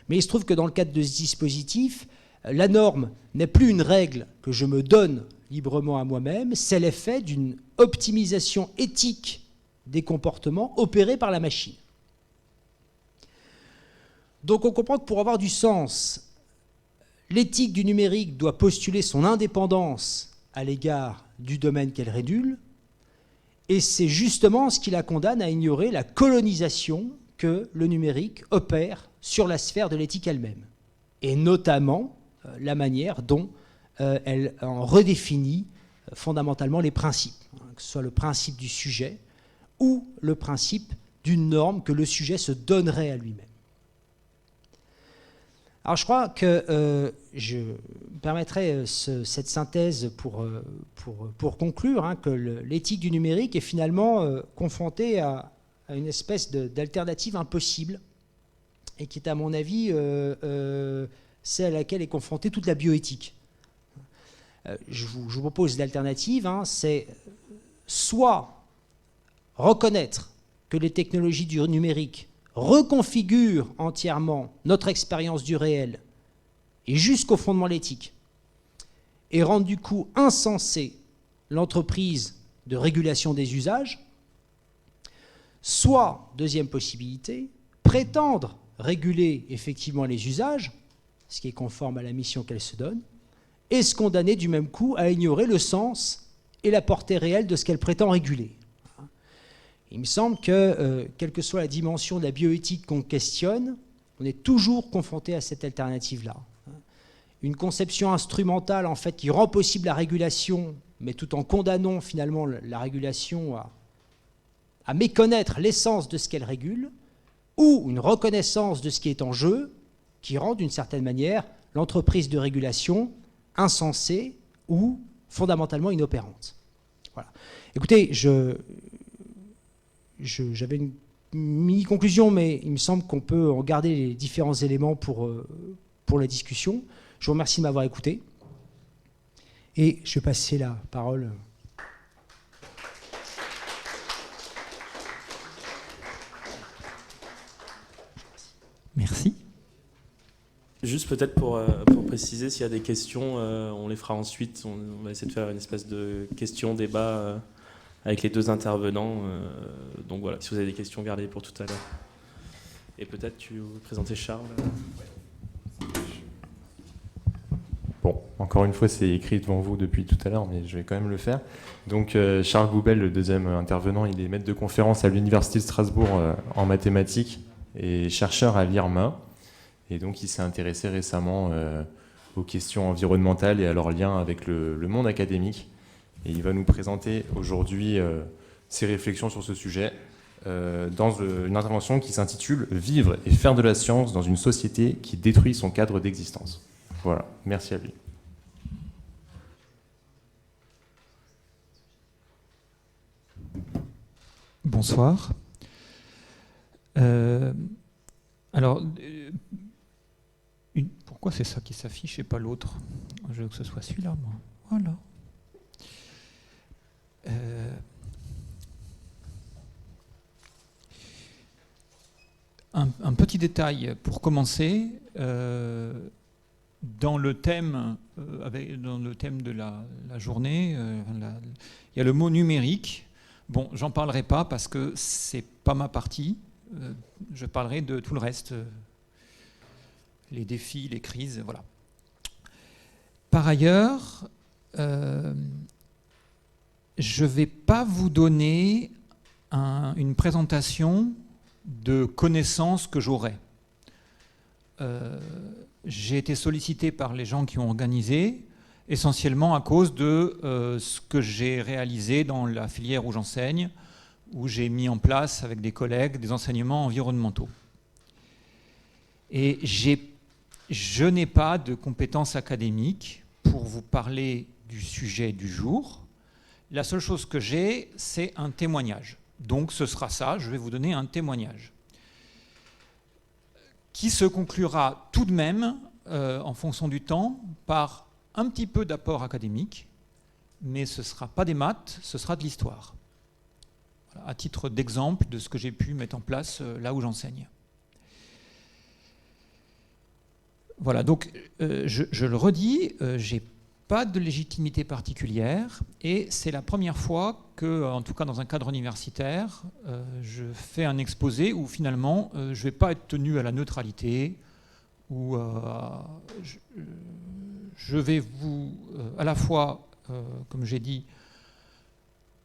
Speaker 3: mais il se trouve que dans le cadre de ce dispositif, la norme n'est plus une règle que je me donne librement à moi-même, c'est l'effet d'une optimisation éthique des comportements opérés par la machine. Donc on comprend que pour avoir du sens, l'éthique du numérique doit postuler son indépendance à l'égard du domaine qu'elle régule, et c'est justement ce qui la condamne à ignorer la colonisation que le numérique opère sur la sphère de l'éthique elle-même, et notamment la manière dont elle en redéfinit fondamentalement les principes, que ce soit le principe du sujet ou le principe d'une norme que le sujet se donnerait à lui-même. Alors je crois que je me permettrai cette synthèse pour conclure, que l'éthique du numérique est finalement confrontée à une espèce d'alternative impossible et qui est à mon avis celle à laquelle est confrontée toute la bioéthique. Je vous propose l'alternative, c'est soit reconnaître que les technologies du numérique reconfigurent entièrement notre expérience du réel et jusqu'au fondement de l'éthique et rendent du coup insensée l'entreprise de régulation des usages, soit, deuxième possibilité, prétendre réguler effectivement les usages, ce qui est conforme à la mission qu'elle se donne, et se condamner du même coup à ignorer le sens et la portée réelle de ce qu'elle prétend réguler. Il me semble que, quelle que soit la dimension de la bioéthique qu'on questionne, on est toujours confronté à cette alternative-là. Une conception instrumentale, en fait, qui rend possible la régulation, mais tout en condamnant finalement la régulation à méconnaître l'essence de ce qu'elle régule, ou une reconnaissance de ce qui est en jeu, qui rend d'une certaine manière l'entreprise de régulation insensée ou fondamentalement inopérante. Voilà. Écoutez, j'avais une mini-conclusion, mais il me semble qu'on peut en garder les différents éléments pour la discussion. Je vous remercie de m'avoir écouté. Et je vais passer la parole.
Speaker 4: Merci.
Speaker 1: Juste peut-être pour préciser, s'il y a des questions, on les fera ensuite. On va essayer de faire une espèce de question-débat avec les deux intervenants. Donc voilà, si vous avez des questions, gardez pour tout à l'heure. Et peut-être tu veux présenter Charles.
Speaker 2: Bon, encore une fois, c'est écrit devant vous depuis tout à l'heure, mais je vais quand même le faire. Donc Charles Goubel, le deuxième intervenant, il est maître de conférence à l'Université de Strasbourg en mathématiques et chercheur à l'IRMA. Et donc il s'est intéressé récemment aux questions environnementales et à leur lien avec le monde académique. Et il va nous présenter aujourd'hui ses réflexions sur ce sujet dans une intervention qui s'intitule « Vivre et faire de la science dans une société qui détruit son cadre d'existence ». Voilà, merci à lui.
Speaker 4: Bonsoir. Pourquoi c'est ça qui s'affiche et pas l'autre? Je veux que ce soit celui-là, moi. Voilà. Un petit détail pour commencer. Dans le thème de la journée, il y a le mot numérique. Bon, j'en parlerai pas parce que c'est pas ma partie. Je parlerai de tout le reste, les défis, les crises, voilà. Par ailleurs, je ne vais pas vous donner une présentation de connaissances que j'aurai. J'ai été sollicité par les gens qui ont organisé, essentiellement à cause de ce que j'ai réalisé dans la filière où j'enseigne, où j'ai mis en place avec des collègues des enseignements environnementaux. Et je n'ai pas de compétences académiques pour vous parler du sujet du jour. La seule chose que j'ai, c'est un témoignage. Donc ce sera ça, je vais vous donner un témoignage qui se conclura tout de même, en fonction du temps, par un petit peu d'apport académique, mais ce ne sera pas des maths, ce sera de l'histoire. Voilà, à titre d'exemple de ce que j'ai pu mettre en place là où j'enseigne. Voilà, donc je le redis, j'ai pas de légitimité particulière et c'est la première fois que, en tout cas dans un cadre universitaire, je fais un exposé où finalement je ne vais pas être tenu à la neutralité, où je vais vous, à la fois, comme j'ai dit,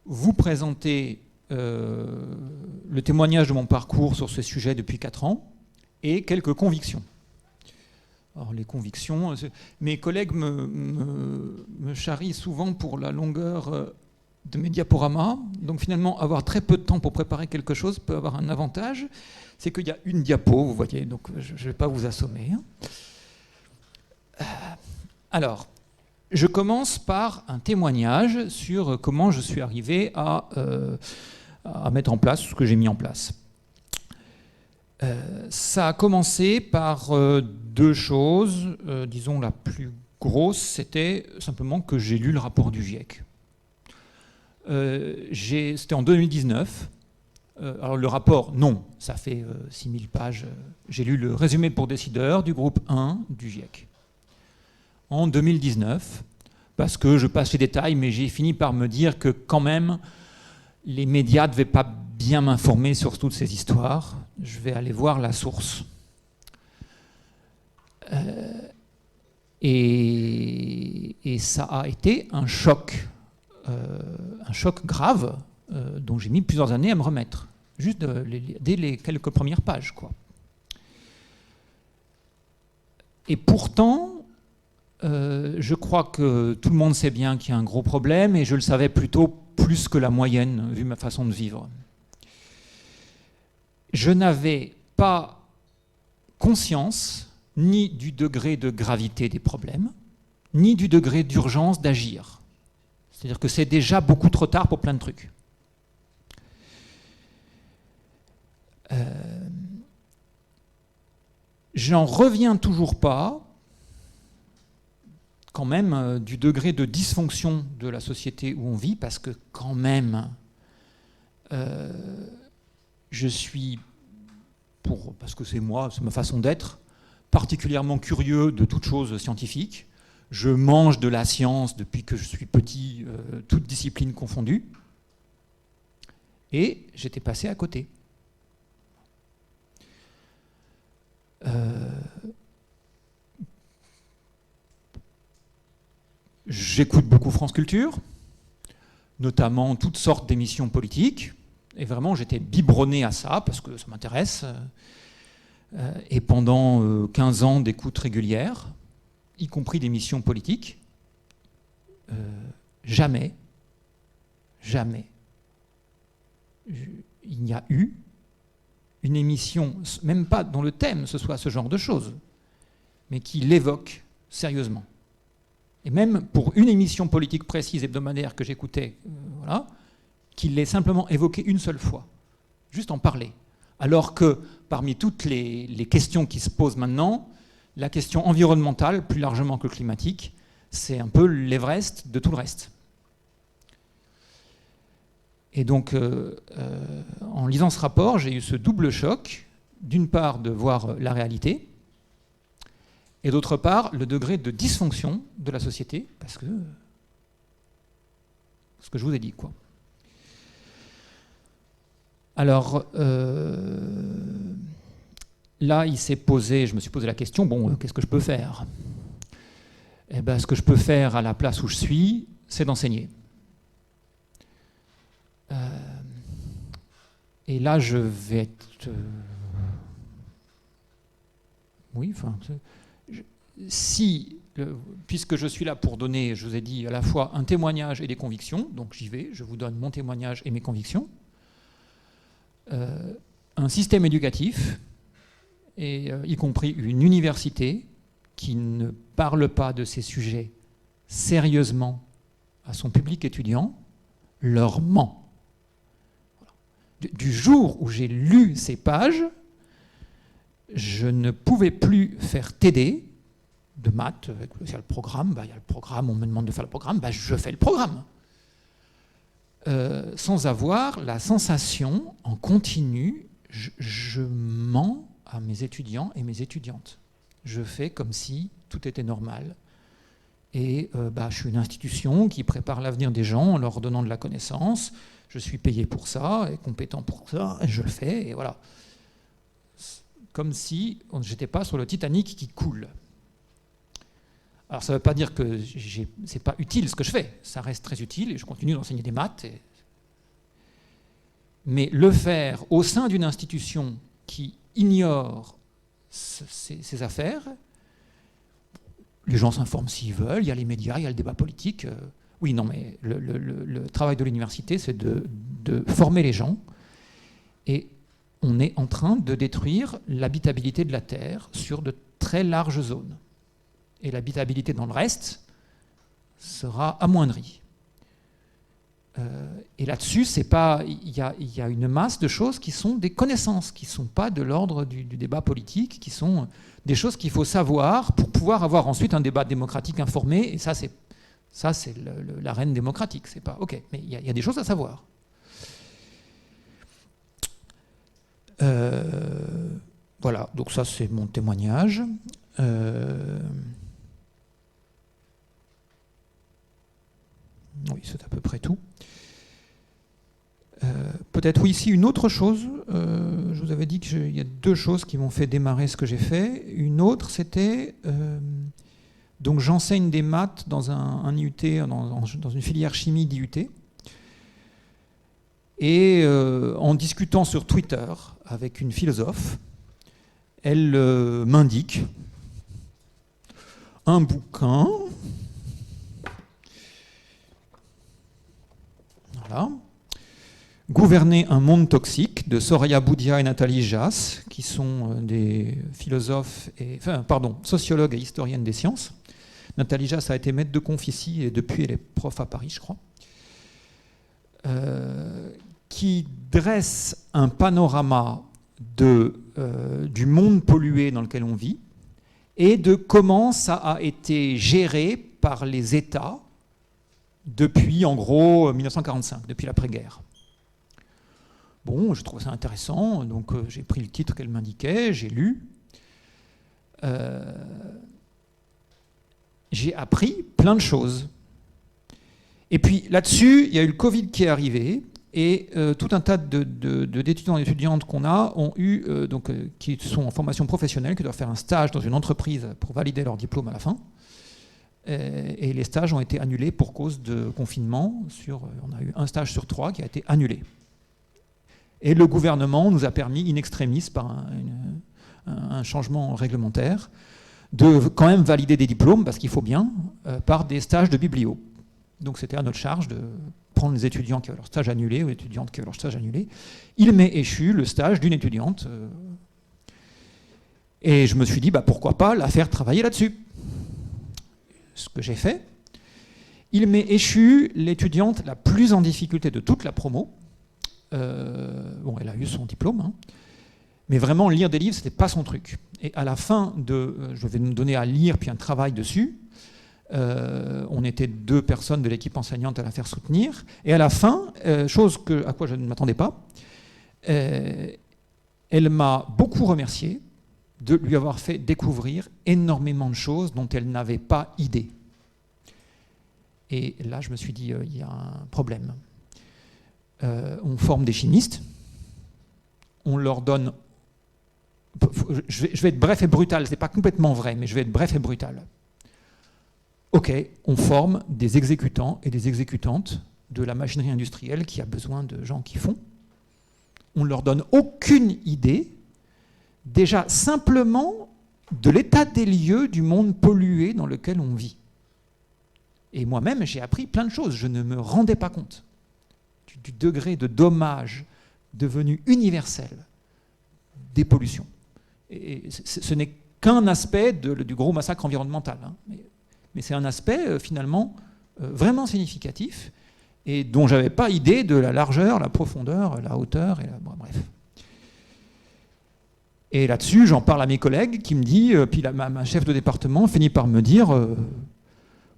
Speaker 4: vous présenter le témoignage de mon parcours sur ce sujet depuis 4 ans et quelques convictions. Alors les convictions, mes collègues me charrient souvent pour la longueur de mes diaporamas. Donc finalement, avoir très peu de temps pour préparer quelque chose peut avoir un avantage. C'est qu'il y a une diapo, vous voyez, donc je ne vais pas vous assommer. Alors, je commence par un témoignage sur comment je suis arrivé à mettre en place ce que j'ai mis en place. Ça a commencé par 2 choses. Disons, la plus grosse, c'était simplement que j'ai lu le rapport du GIEC. C'était en 2019. Alors le rapport, non, ça fait 6000 pages. J'ai lu le résumé pour décideurs du groupe 1 du GIEC. En 2019, parce que je passe les détails, mais j'ai fini par me dire que quand même, les médias ne devaient pas bien m'informer sur toutes ces histoires. Je vais aller voir la source. Et ça a été un choc grave dont j'ai mis plusieurs années à me remettre, juste dès les quelques premières pages, quoi. Et pourtant, je crois que tout le monde sait bien qu'il y a un gros problème, et je le savais plutôt plus que la moyenne, vu ma façon de vivre. Je n'avais pas conscience ni du degré de gravité des problèmes, ni du degré d'urgence d'agir. C'est-à-dire que c'est déjà beaucoup trop tard pour plein de trucs. J'en reviens toujours pas, quand même, du degré de dysfonction de la société où on vit, parce que quand même, je suis, parce que c'est moi, c'est ma façon d'être, particulièrement curieux de toute chose scientifique. Je mange de la science depuis que je suis petit, toutes disciplines confondues. Et j'étais passé à côté. J'écoute beaucoup France Culture, notamment toutes sortes d'émissions politiques. Et vraiment, j'étais biberonné à ça, parce que ça m'intéresse. Et pendant 15 ans d'écoute régulière. y compris d'émissions politiques, jamais, il n'y a eu une émission, même pas dont le thème ce soit ce genre de choses, mais qui l'évoque sérieusement. Et même pour une émission politique précise hebdomadaire que j'écoutais, voilà, qu'il l'ait simplement évoqué une seule fois, juste en parler. Alors que parmi toutes les questions qui se posent maintenant, la question environnementale, plus largement que climatique, c'est un peu l'Everest de tout le reste. Et donc, en lisant ce rapport, j'ai eu ce double choc, d'une part de voir la réalité, et d'autre part le degré de dysfonction de la société, parce que ce que je vous ai dit, quoi. Alors, là, je me suis posé la question, bon, qu'est-ce que je peux faire ? Eh bien, ce que je peux faire à la place où je suis, c'est d'enseigner. Et là, je vais être... oui, enfin... puisque je suis là pour donner, je vous ai dit, à la fois un témoignage et des convictions, donc j'y vais, je vous donne mon témoignage et mes convictions. Un système éducatif, et y compris une université, qui ne parle pas de ces sujets sérieusement à son public étudiant, leur ment. Du jour où j'ai lu ces pages, je ne pouvais plus faire TD de maths. Il y a le programme, on me demande de faire le programme, je fais le programme. Sans avoir la sensation en continu, je mens à mes étudiants et mes étudiantes. Je fais comme si tout était normal. Et je suis une institution qui prépare l'avenir des gens en leur donnant de la connaissance. Je suis payé pour ça, et compétent pour ça, et je le fais, et voilà. Comme si j'étais pas sur le Titanic qui coule. Alors ça ne veut pas dire que c'est pas utile ce que je fais, ça reste très utile, et je continue d'enseigner des maths. Mais le faire au sein d'une institution qui ignore ces affaires, les gens s'informent s'ils veulent, il y a les médias, il y a le débat politique. Oui, non, mais le travail de l'université, c'est de former les gens. Et on est en train de détruire l'habitabilité de la Terre sur de très larges zones. Et l'habitabilité dans le reste sera amoindrie. Et là-dessus, il y a une masse de choses qui sont des connaissances, qui ne sont pas de l'ordre du débat politique, qui sont des choses qu'il faut savoir pour pouvoir avoir ensuite un débat démocratique informé. Et ça, c'est l'arène démocratique. C'est pas OK, mais il y a des choses à savoir. Voilà, donc ça, c'est mon témoignage. Oui, c'est à peu près tout. Peut-être ici une autre chose. Je vous avais dit qu'il y a deux choses qui m'ont fait démarrer ce que j'ai fait. Une autre, c'était... donc j'enseigne des maths dans un IUT, dans une filière chimie d'IUT. Et en discutant sur Twitter avec une philosophe, elle m'indique un bouquin... Voilà. Gouverner un monde toxique de Soraya Boudia et Nathalie Jass, qui sont des philosophes, sociologues et historiennes des sciences. Nathalie Jass a été maître de conf ici et depuis elle est prof à Paris, je crois. Qui dresse un panorama du monde pollué dans lequel on vit et de comment ça a été géré par les États depuis, en gros, 1945, depuis l'après-guerre. Bon, je trouve ça intéressant, donc j'ai pris le titre qu'elle m'indiquait, j'ai lu. J'ai appris plein de choses. Et puis là-dessus, il y a eu le Covid qui est arrivé, et tout un tas d'étudiants et d'étudiantes qu'on a ont eu, qui sont en formation professionnelle, qui doivent faire un stage dans une entreprise pour valider leur diplôme à la fin. Et les stages ont été annulés pour cause de confinement. On a eu un stage sur 3 qui a été annulé. Et le gouvernement nous a permis, in extremis, par un changement réglementaire, de quand même valider des diplômes, parce qu'il faut bien, par des stages de biblio. Donc c'était à notre charge de prendre les étudiants qui avaient leur stage annulé ou les étudiantes qui avaient leur stage annulé. Il m'est échu le stage d'une étudiante. Et je me suis dit, pourquoi pas la faire travailler là-dessus. Ce que j'ai fait. Il m'est échu l'étudiante la plus en difficulté de toute la promo. Bon, elle a eu son diplôme, hein. Mais vraiment, lire des livres, ce n'était pas son truc. Et à la fin je vais me donner à lire, puis un travail dessus. On était 2 personnes de l'équipe enseignante à la faire soutenir. Et à la fin, chose à quoi je ne m'attendais pas, elle m'a beaucoup remercié de lui avoir fait découvrir énormément de choses dont elle n'avait pas idée. Et là, je me suis dit, il y a un problème. On forme des chimistes, on leur donne... Je vais être bref et brutal, ce n'est pas complètement vrai, mais je vais être bref et brutal. Ok, on forme des exécutants et des exécutantes de la machinerie industrielle qui a besoin de gens qui font. On ne leur donne aucune idée, déjà simplement de l'état des lieux du monde pollué dans lequel on vit. Et moi-même, j'ai appris plein de choses, je ne me rendais pas compte du degré de dommage devenu universel des pollutions. Et ce n'est qu'un aspect du gros massacre environnemental, hein. Mais c'est un aspect finalement vraiment significatif et dont je n'avais pas idée de la largeur, la profondeur, la hauteur, bref. Et là-dessus, j'en parle à mes collègues qui me disent, puis ma chef de département finit par me dire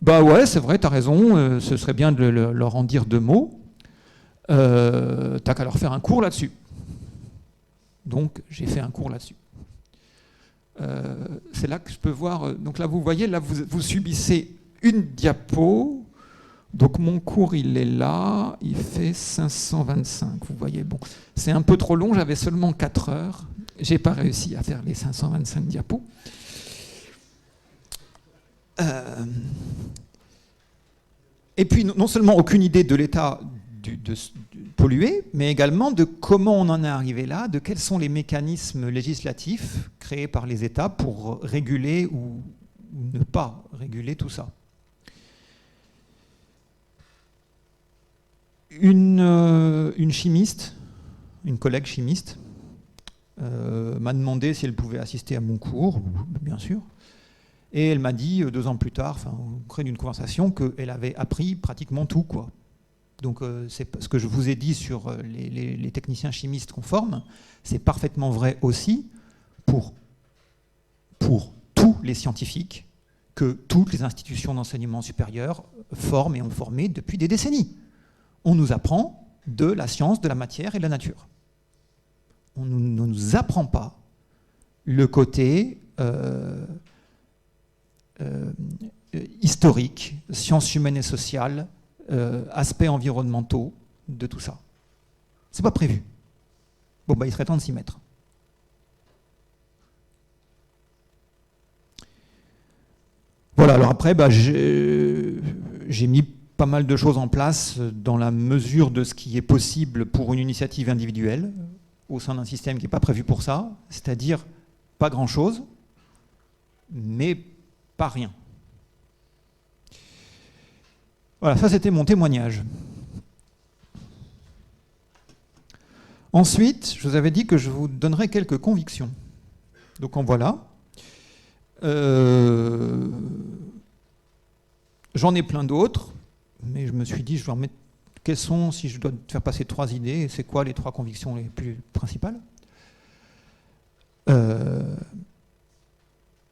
Speaker 4: bah ouais, c'est vrai, t'as raison, ce serait bien de leur en dire 2 mots, t'as qu'à leur faire un cours là-dessus. Donc j'ai fait un cours là-dessus. C'est là que je peux voir. Donc là, vous voyez, là, vous subissez une diapo. Donc mon cours, il est là. Il fait 525. Vous voyez, bon, c'est un peu trop long. J'avais seulement 4 heures. J'ai pas réussi à faire les 525 diapos. Et puis, non seulement aucune idée de l'état pollué, mais également de comment on en est arrivé là, de quels sont les mécanismes législatifs créés par les États pour réguler ou ne pas réguler tout ça. Une chimiste, une collègue chimiste, m'a demandé si elle pouvait assister à mon cours, bien sûr, et elle m'a dit 2 ans plus tard, au cours d'une conversation, qu'elle avait appris pratiquement tout, quoi. Donc c'est ce que je vous ai dit sur les techniciens chimistes qu'on forme, c'est parfaitement vrai aussi pour tous les scientifiques que toutes les institutions d'enseignement supérieur forment et ont formé depuis des décennies. On nous apprend de la science, de la matière et de la nature. On ne nous apprend pas le côté historique, sciences humaines et sociales, aspects environnementaux de tout ça. C'est pas prévu. Bon, il serait temps de s'y mettre. Voilà, alors après, j'ai mis pas mal de choses en place dans la mesure de ce qui est possible pour une initiative individuelle au sein d'un système qui n'est pas prévu pour ça, c'est-à-dire pas grand-chose, mais pas rien. Voilà, ça c'était mon témoignage. Ensuite, je vous avais dit que je vous donnerais quelques convictions. Donc en voilà. J'en ai plein d'autres, mais je me suis dit, je vais en mettre... Quelles sont, si je dois faire passer 3 idées, c'est quoi les 3 convictions les plus principales ?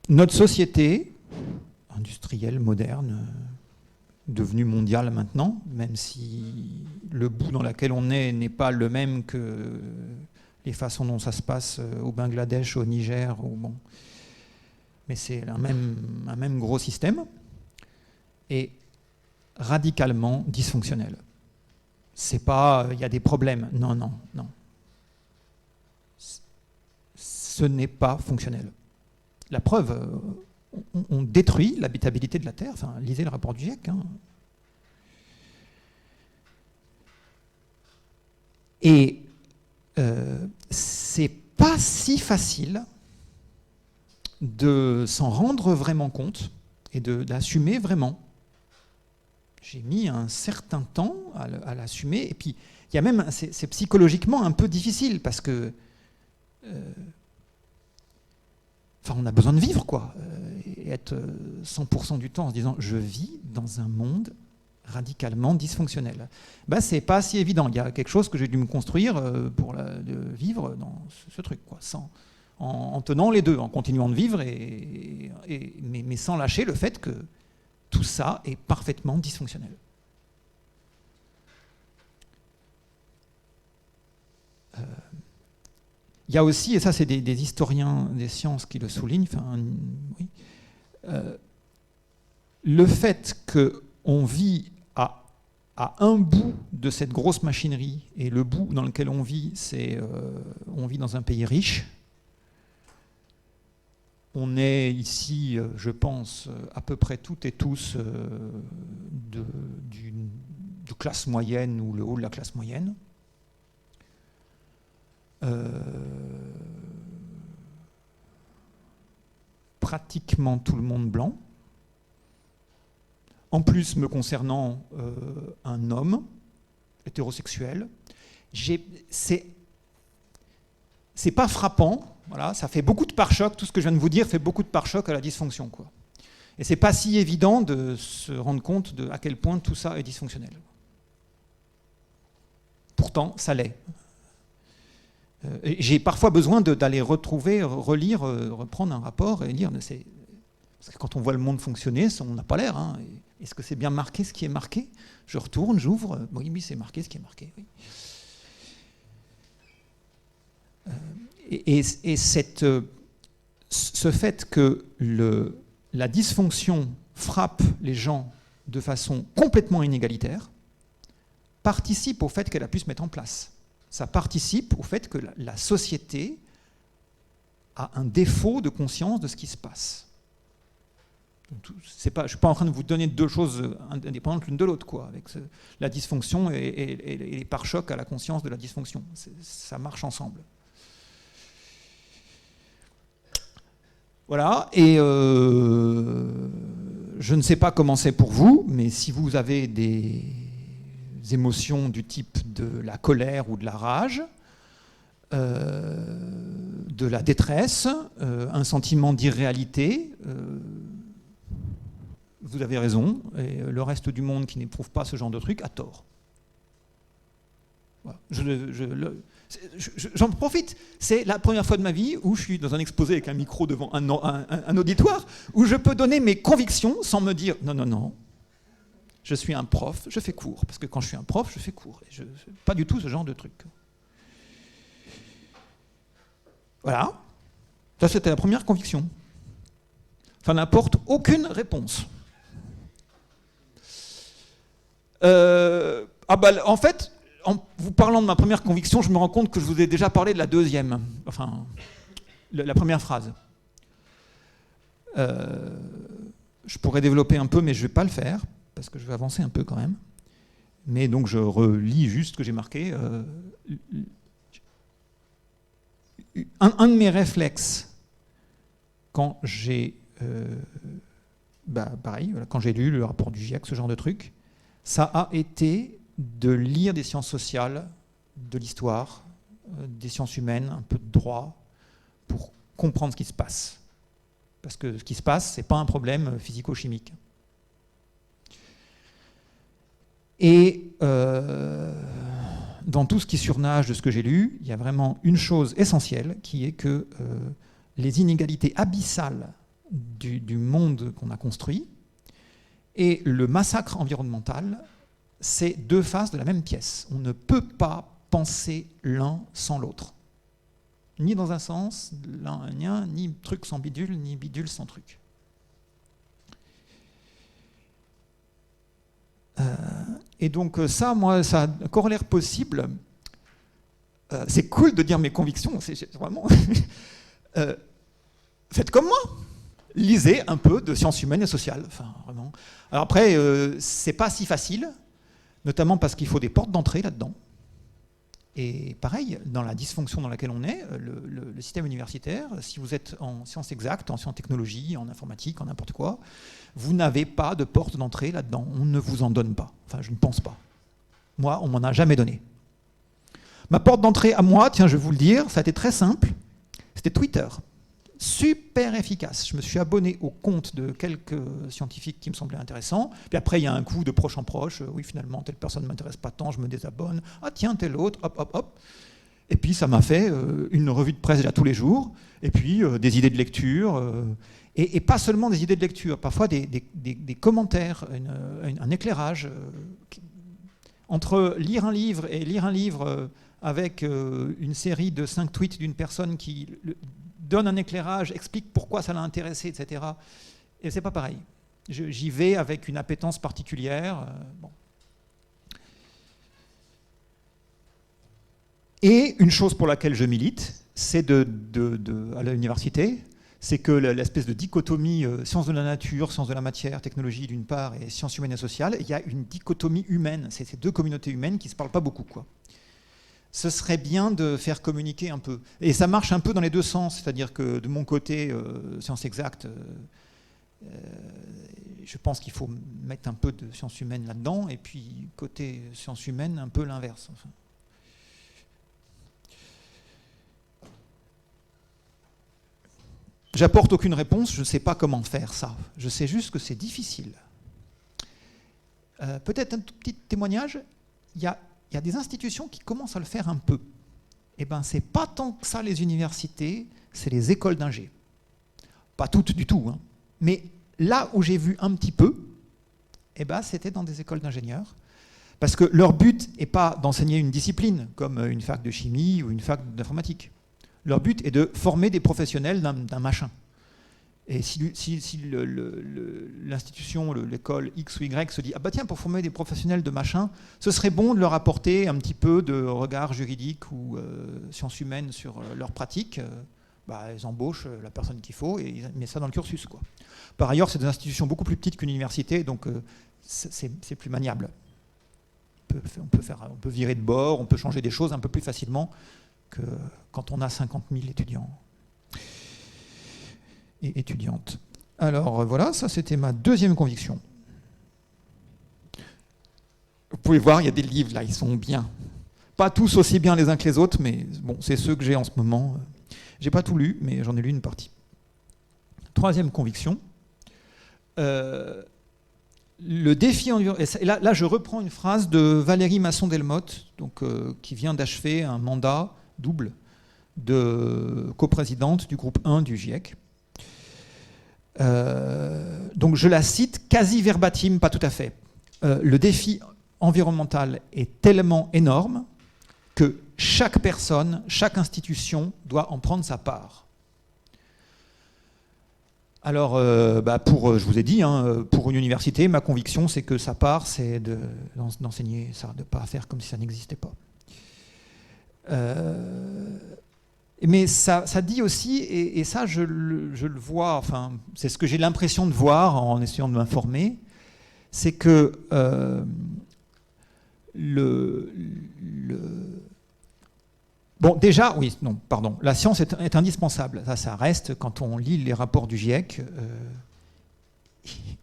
Speaker 4: Notre société industrielle, moderne, devenue mondiale maintenant, même si le bout dans lequel on est n'est pas le même que les façons dont ça se passe au Bangladesh, au Niger, bon. Mais c'est un même gros système, et radicalement dysfonctionnel. C'est pas il y a des problèmes, non. Ce n'est pas fonctionnel. La preuve, on détruit l'habitabilité de la Terre, enfin, lisez le rapport du GIEC. Hein. Et c'est pas si facile de s'en rendre vraiment compte et d'assumer vraiment. J'ai mis un certain temps à l'assumer, et puis il y a même, c'est psychologiquement un peu difficile parce que, on a besoin de vivre, quoi, et être 100% du temps en se disant je vis dans un monde radicalement dysfonctionnel. C'est pas si évident. Il y a quelque chose que j'ai dû me construire pour vivre dans ce truc, quoi, en tenant les deux, en continuant de vivre, mais sans lâcher le fait que tout ça est parfaitement dysfonctionnel. Il y a aussi, et ça c'est des historiens des sciences qui le soulignent, le fait qu'on vit à un bout de cette grosse machinerie, et le bout dans lequel on vit, on vit dans un pays riche. On est ici, je pense, à peu près toutes et tous de classe moyenne ou le haut de la classe moyenne. Pratiquement tout le monde blanc. En plus, me concernant, un homme hétérosexuel. C'est pas frappant. Voilà, ça fait beaucoup de pare-choc, tout ce que je viens de vous dire fait beaucoup de pare-choc à la dysfonction, quoi. Et c'est pas si évident de se rendre compte à quel point tout ça est dysfonctionnel. Pourtant, ça l'est. J'ai parfois besoin d'aller retrouver, relire, reprendre un rapport et lire. Parce que quand on voit le monde fonctionner, on n'a pas l'air. Hein. Est-ce que c'est bien marqué ce qui est marqué? Je retourne, j'ouvre. Oui, c'est marqué ce qui est marqué. Oui. Et ce fait que la dysfonction frappe les gens de façon complètement inégalitaire participe au fait qu'elle a pu se mettre en place. Ça participe au fait que la société a un défaut de conscience de ce qui se passe. Je ne suis pas en train de vous donner deux choses indépendantes l'une de l'autre, quoi, avec la dysfonction et les pare-chocs à la conscience de la dysfonction. Ça marche ensemble. Voilà, et je ne sais pas comment c'est pour vous, mais si vous avez des émotions du type de la colère ou de la rage, de la détresse, un sentiment d'irréalité, vous avez raison, et le reste du monde qui n'éprouve pas ce genre de truc a tort. Voilà. J'en profite, c'est la première fois de ma vie où je suis dans un exposé avec un micro devant un auditoire, où je peux donner mes convictions sans me dire non, je suis un prof, je fais cours, parce que quand je suis un prof, je fais cours, et pas du tout ce genre de truc. Voilà, ça c'était la première conviction. Ça n'apporte aucune réponse. En fait, en vous parlant de ma première conviction, je me rends compte que je vous ai déjà parlé de la deuxième, enfin, la première phrase. Je pourrais développer un peu, mais je ne vais pas le faire, parce que je vais avancer un peu quand même. Mais donc je relis juste ce que j'ai marqué. Un de mes réflexes, quand j'ai quand j'ai lu le rapport du GIEC, ce genre de truc, ça a été de lire des sciences sociales, de l'histoire, des sciences humaines, un peu de droit, pour comprendre ce qui se passe. Parce que ce qui se passe, ce n'est pas un problème physico-chimique. Et dans tout ce qui surnage de ce que j'ai lu, il y a vraiment une chose essentielle, qui est que les inégalités abyssales du monde qu'on a construit et le massacre environnemental, c'est deux faces de la même pièce. On ne peut pas penser l'un sans l'autre. Ni dans un sens, ni truc sans bidule, ni bidule sans truc. Et donc ça, moi, ça a un corollaire possible. C'est cool de dire mes convictions, c'est vraiment... faites comme moi. Lisez un peu de sciences humaines et sociales. Enfin, vraiment. Alors après, c'est pas si facile, notamment parce qu'il faut des portes d'entrée là-dedans. Et pareil, dans la dysfonction dans laquelle on est, le système universitaire, si vous êtes en sciences exactes, en sciences technologies, en informatique, en n'importe quoi, vous n'avez pas de porte d'entrée là-dedans. On ne vous en donne pas. Enfin, je ne pense pas. Moi, on m'en a jamais donné. Ma porte d'entrée à moi, tiens, je vais vous le dire, ça a été très simple. C'était Twitter. Super efficace. Je me suis abonné au compte de quelques scientifiques qui me semblaient intéressants. Puis après, il y a un coup de proche en proche. Oui, finalement, telle personne ne m'intéresse pas tant, je me désabonne. Ah tiens, tel autre, hop, hop, hop. Et puis, ça m'a fait une revue de presse déjà tous les jours. Et puis, des idées de lecture. Et pas seulement des idées de lecture. Parfois, des commentaires, un éclairage. Entre lire un livre et lire un livre avec une série de 5 tweets d'une personne qui donne un éclairage, explique pourquoi ça l'a intéressé, etc. Et c'est pas pareil. J'y vais avec une appétence particulière. Bon. Et une chose pour laquelle je milite, c'est à l'université, c'est que l'espèce de dichotomie sciences de la nature, sciences de la matière, technologie d'une part, et sciences humaines et sociales, il y a une dichotomie humaine. C'est ces deux communautés humaines qui ne se parlent pas beaucoup, quoi. Ce serait bien de faire communiquer un peu. Et ça marche un peu dans les deux sens, c'est-à-dire que de mon côté, sciences exactes, je pense qu'il faut mettre un peu de sciences humaines là-dedans, et puis côté sciences humaines, un peu l'inverse. Enfin. J'apporte aucune réponse, je ne sais pas comment faire ça. Je sais juste que c'est difficile. Peut-être un tout petit témoignage. Il y a des institutions qui commencent à le faire un peu. Eh bien, c'est pas tant que ça les universités, c'est les écoles d'ingé. Pas toutes du tout, hein. Mais là où j'ai vu un petit peu, eh ben, c'était dans des écoles d'ingénieurs. Parce que leur but n'est pas d'enseigner une discipline, comme une fac de chimie ou une fac d'informatique. Leur but est de former des professionnels d'un machin. Et si l'institution, l'école X ou Y se dit « Ah bah tiens, pour former des professionnels de machin, ce serait bon de leur apporter un petit peu de regard juridique ou sciences humaines sur leur pratique », bah, ils embauchent la personne qu'il faut et ils mettent ça dans le cursus, quoi. Par ailleurs, c'est des institutions beaucoup plus petites qu'une université, donc c'est plus maniable. On peut virer de bord, on peut changer des choses un peu plus facilement que quand on a 50 000 étudiants et étudiantes. Alors voilà, ça c'était ma deuxième conviction. Vous pouvez voir, il y a des livres là, ils sont bien. Pas tous aussi bien les uns que les autres, mais bon, c'est ceux que j'ai en ce moment. J'ai pas tout lu, mais j'en ai lu une partie. Troisième conviction. Le défi environnemental. Et là, je reprends une phrase de Valérie Masson-Delmotte, donc, qui vient d'achever un mandat double de coprésidente du groupe 1 du GIEC. Donc je la cite quasi verbatim, pas tout à fait. Le défi environnemental est tellement énorme que chaque personne, chaque institution doit en prendre sa part. Alors, je vous ai dit, hein, pour une université, ma conviction, c'est que sa part, c'est d'enseigner ça, de ne pas faire comme si ça n'existait pas. Mais ça dit aussi, et ça je le vois, enfin, c'est ce que j'ai l'impression de voir en essayant de m'informer, c'est que bon, déjà, oui, non, pardon, la science est indispensable. Ça reste, quand on lit les rapports du GIEC,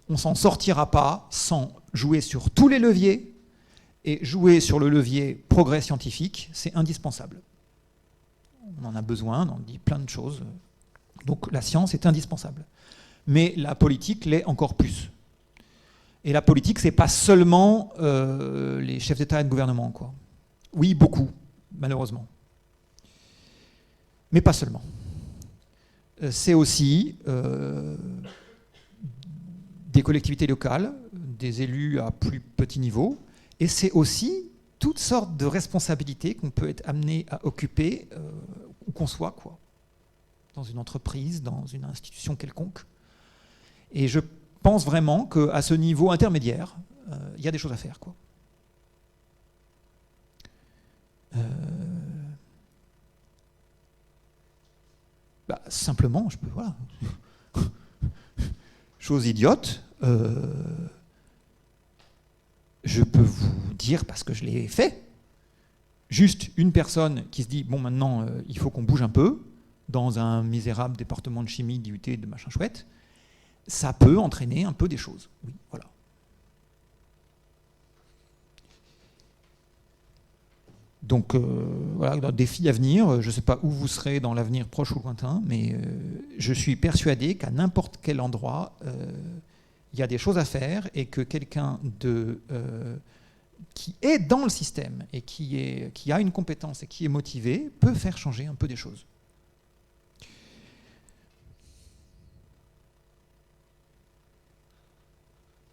Speaker 4: on ne s'en sortira pas sans jouer sur tous les leviers, et jouer sur le levier progrès scientifique, c'est indispensable. On en a besoin, on en dit plein de choses. Donc la science est indispensable. Mais la politique l'est encore plus. Et la politique, c'est pas seulement les chefs d'État et de gouvernement, quoi. Oui, beaucoup, malheureusement. Mais pas seulement. C'est aussi des collectivités locales, des élus à plus petit niveau, et c'est aussi toutes sortes de responsabilités qu'on peut être amené à occuper où qu'on soit, quoi. Dans une entreprise, dans une institution quelconque. Et je pense vraiment qu'à ce niveau intermédiaire, il y a des choses à faire, quoi. Simplement, voilà. Chose idiote, je peux vous dire, parce que je l'ai fait, juste une personne qui se dit bon maintenant il faut qu'on bouge un peu dans un misérable département de chimie, d'IUT, de machin chouette, ça peut entraîner un peu des choses. Oui, voilà. Donc voilà, défi à venir. Je ne sais pas où vous serez dans l'avenir proche ou lointain, mais je suis persuadé qu'à n'importe quel endroit, il y a des choses à faire et que quelqu'un qui est dans le système et qui a une compétence et qui est motivé peut faire changer un peu des choses.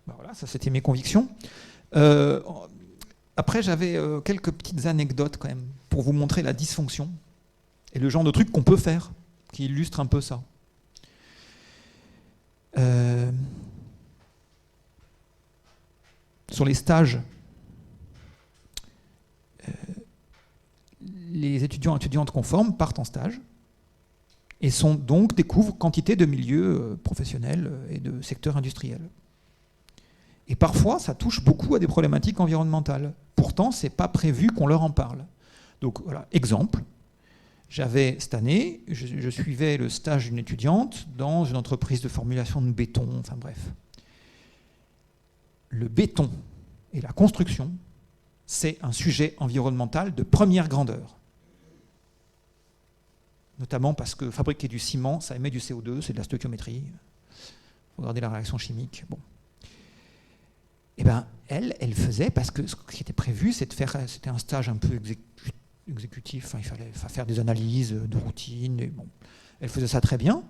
Speaker 4: Ben voilà, ça c'était mes convictions. Après, j'avais quelques petites anecdotes quand même pour vous montrer la dysfonction et le genre de trucs qu'on peut faire qui illustrent un peu ça. Sur les stages, les étudiants et étudiantes qu'on forme partent en stage et découvrent quantité de milieux professionnels et de secteurs industriels. Et parfois, ça touche beaucoup à des problématiques environnementales. Pourtant, ce n'est pas prévu qu'on leur en parle. Donc voilà, exemple, j'avais cette année, je suivais le stage d'une étudiante dans une entreprise de formulation de béton, enfin bref. Le béton et la construction, c'est un sujet environnemental de première grandeur. Notamment parce que fabriquer du ciment, ça émet du CO2, c'est de la stoichiométrie. Il faut regarder la réaction chimique. Bon. Eh bien, elle faisait, parce que ce qui était prévu, c'était un stage un peu exécutif, enfin, il fallait faire des analyses de routine, et bon, elle faisait ça très bien.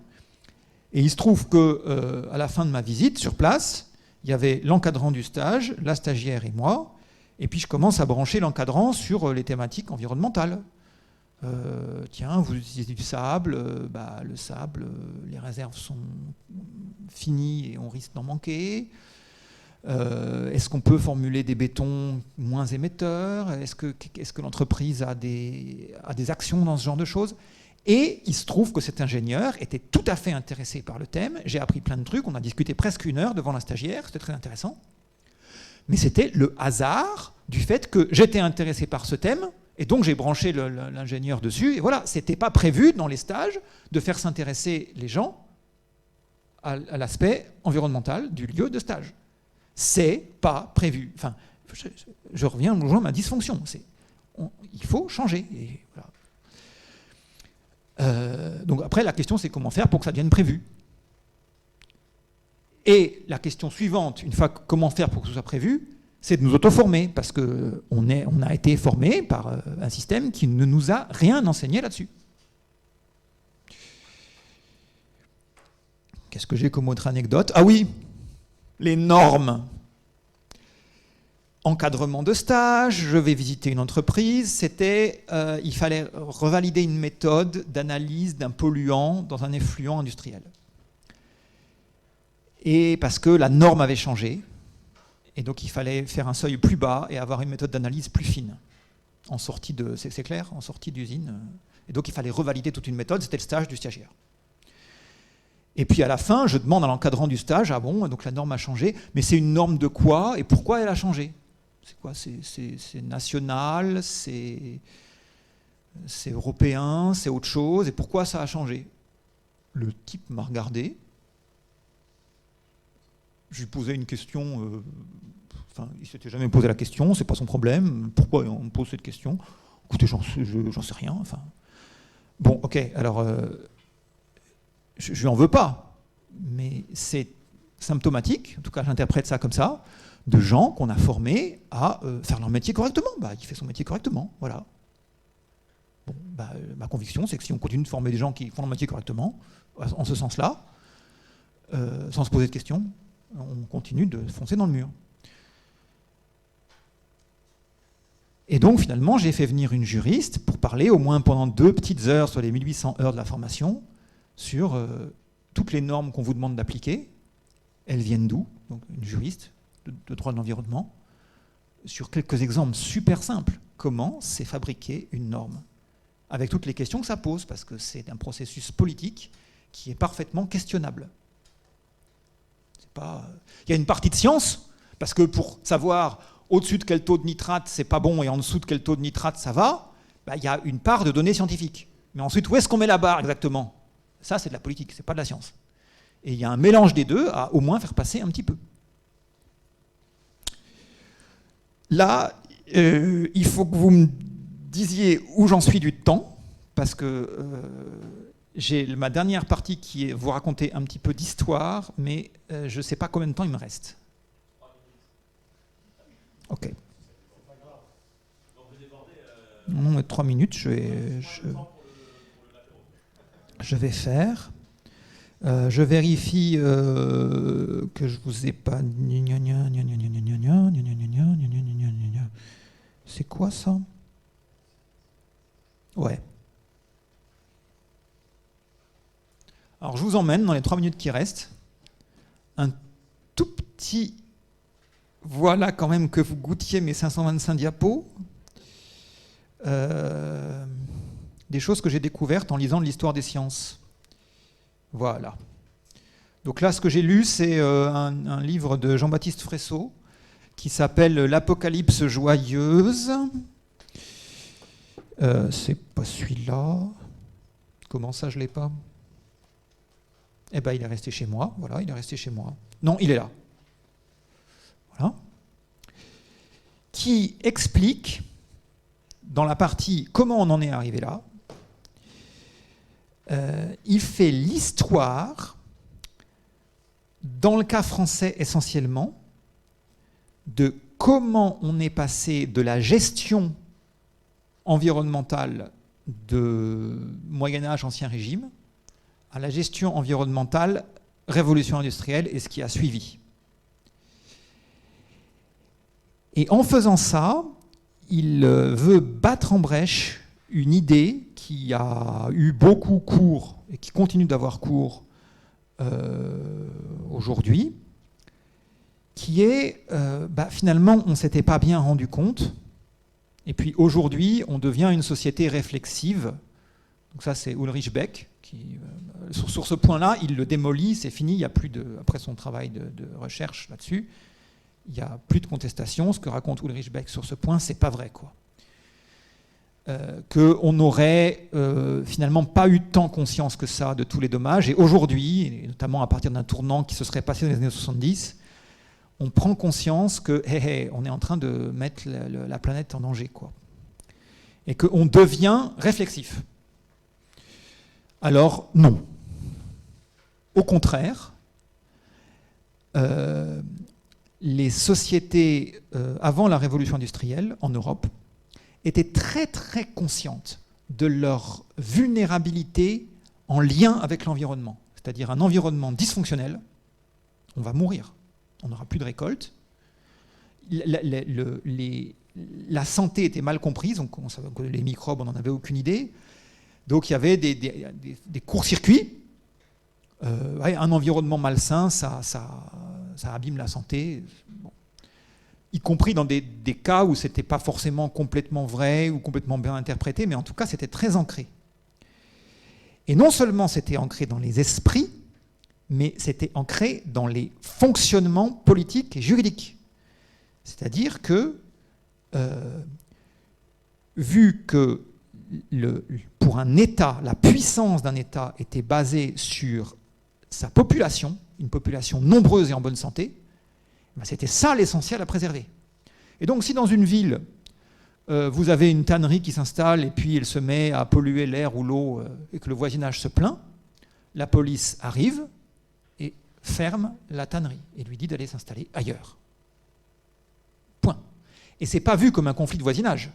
Speaker 4: Et il se trouve qu'à la fin de ma visite sur place, il y avait l'encadrant du stage, la stagiaire et moi, et puis je commence à brancher l'encadrant sur les thématiques environnementales. Tiens, vous utilisez du sable, le sable, les réserves sont finies et on risque d'en manquer. Est-ce qu'on peut formuler des bétons moins émetteurs? Est-ce que l'entreprise a des actions dans ce genre de choses? Et il se trouve que cet ingénieur était tout à fait intéressé par le thème. J'ai appris plein de trucs, on a discuté presque 1 heure devant la stagiaire, c'était très intéressant. Mais c'était le hasard du fait que j'étais intéressé par ce thème, et donc j'ai branché l'ingénieur dessus. Et voilà, c'était pas prévu dans les stages de faire s'intéresser les gens à l'aspect environnemental du lieu de stage. C'est pas prévu. Enfin, je reviens au jour de ma dysfonction. Il faut changer. Et voilà. Donc après, la question, c'est comment faire pour que ça devienne prévu. Et la question suivante, une fois comment faire pour que ce soit prévu, c'est de nous auto-former, parce qu'on a été formé par un système qui ne nous a rien enseigné là-dessus. Qu'est-ce que j'ai comme autre anecdote? Ah oui, les normes. Encadrement de stage, je vais visiter une entreprise, il fallait revalider une méthode d'analyse d'un polluant dans un effluent industriel. Et parce que la norme avait changé, et donc il fallait faire un seuil plus bas et avoir une méthode d'analyse plus fine. En sortie c'est clair, en sortie d'usine. Et donc il fallait revalider toute une méthode, c'était le stage du stagiaire. Et puis à la fin, je demande à l'encadrant du stage, ah bon, donc la norme a changé, mais c'est une norme de quoi et pourquoi elle a changé? C'est quoi? C'est national, c'est européen, c'est autre chose, et pourquoi ça a changé? Le type m'a regardé, je lui posais une question, enfin, il ne s'était jamais posé la question, c'est pas son problème, pourquoi on me pose cette question? Écoutez, j'en sais rien, enfin. Bon, ok, alors... je ne lui en veux pas, mais c'est symptomatique, en tout cas j'interprète ça comme ça, de gens qu'on a formés à faire leur métier correctement. Il fait son métier correctement, voilà. Bon, ma conviction, c'est que si on continue de former des gens qui font leur métier correctement, en ce sens-là, sans se poser de questions, on continue de foncer dans le mur. Et donc finalement, j'ai fait venir une juriste pour parler au moins pendant 2 petites heures sur les 1800 heures de la formation, sur toutes les normes qu'on vous demande d'appliquer. Elles viennent d'où? Donc une juriste de droit de l'environnement, sur quelques exemples super simples. Comment c'est fabriquer une norme? Avec toutes les questions que ça pose, parce que c'est un processus politique qui est parfaitement questionnable. Il y a une partie de science, parce que pour savoir au-dessus de quel taux de nitrate c'est pas bon et en dessous de quel taux de nitrate ça va, il y a une part de données scientifiques. Mais ensuite, où est-ce qu'on met la barre exactement? Ça, c'est de la politique, c'est pas de la science. Et il y a un mélange des deux à au moins faire passer un petit peu. Là, il faut que vous me disiez où j'en suis du temps, parce que j'ai ma dernière partie qui est vous raconter un petit peu d'histoire, mais je ne sais pas combien de temps il me reste. Ok. Non, 3 minutes, je vais faire. Je vérifie que je vous ai pas... C'est quoi ça? Ouais. Alors je vous emmène dans les 3 minutes qui restent. Un tout petit... Voilà quand même que vous goûtiez mes 525 diapos. Des choses que j'ai découvertes en lisant de l'histoire des sciences. Voilà. Donc là, ce que j'ai lu, c'est un livre de Jean-Baptiste Fresso qui s'appelle L'Apocalypse joyeuse. C'est pas celui-là. Comment ça, je l'ai pas? Eh ben, il est resté chez moi. Voilà, il est resté chez moi. Non, il est là. Voilà. Qui explique, dans la partie comment on en est arrivé là, il fait l'histoire, dans le cas français essentiellement, de comment on est passé de la gestion environnementale de Moyen-Âge, Ancien Régime, à la gestion environnementale, Révolution industrielle et ce qui a suivi. Et en faisant ça, il veut battre en brèche une idée qui a eu beaucoup cours et qui continue d'avoir cours aujourd'hui, qui est finalement on ne s'était pas bien rendu compte, et puis aujourd'hui on devient une société réflexive. Donc ça c'est Ulrich Beck qui sur ce point-là il le démolit, c'est fini, il y a plus de, après son travail de recherche là-dessus, il n'y a plus de contestation. Ce que raconte Ulrich Beck sur ce point, c'est pas vrai, quoi. Qu'on n'aurait finalement pas eu tant conscience que ça de tous les dommages. Et aujourd'hui, et notamment à partir d'un tournant qui se serait passé dans les années 70, on prend conscience que on est en train de mettre la planète en danger, quoi. Et qu'on devient réflexif. Alors, non. Au contraire, les sociétés, avant la révolution industrielle en Europe, étaient très très conscientes de leur vulnérabilité en lien avec l'environnement. C'est-à-dire un environnement dysfonctionnel, on va mourir, on n'aura plus de récolte. La santé était mal comprise, donc on savait que les microbes, on n'en avait aucune idée. Donc il y avait des courts-circuits. Un environnement malsain, ça abîme la santé. Bon. Y compris dans des cas où ce n'était pas forcément complètement vrai ou complètement bien interprété, mais en tout cas c'était très ancré. Et non seulement c'était ancré dans les esprits, mais c'était ancré dans les fonctionnements politiques et juridiques. C'est-à-dire que, vu que pour un État, la puissance d'un État était basée sur sa population, une population nombreuse et en bonne santé, c'était ça l'essentiel à préserver. Et donc si dans une ville, vous avez une tannerie qui s'installe et puis elle se met à polluer l'air ou l'eau et que le voisinage se plaint, la police arrive et ferme la tannerie et lui dit d'aller s'installer ailleurs. Point. Et ce n'est pas vu comme un conflit de voisinage,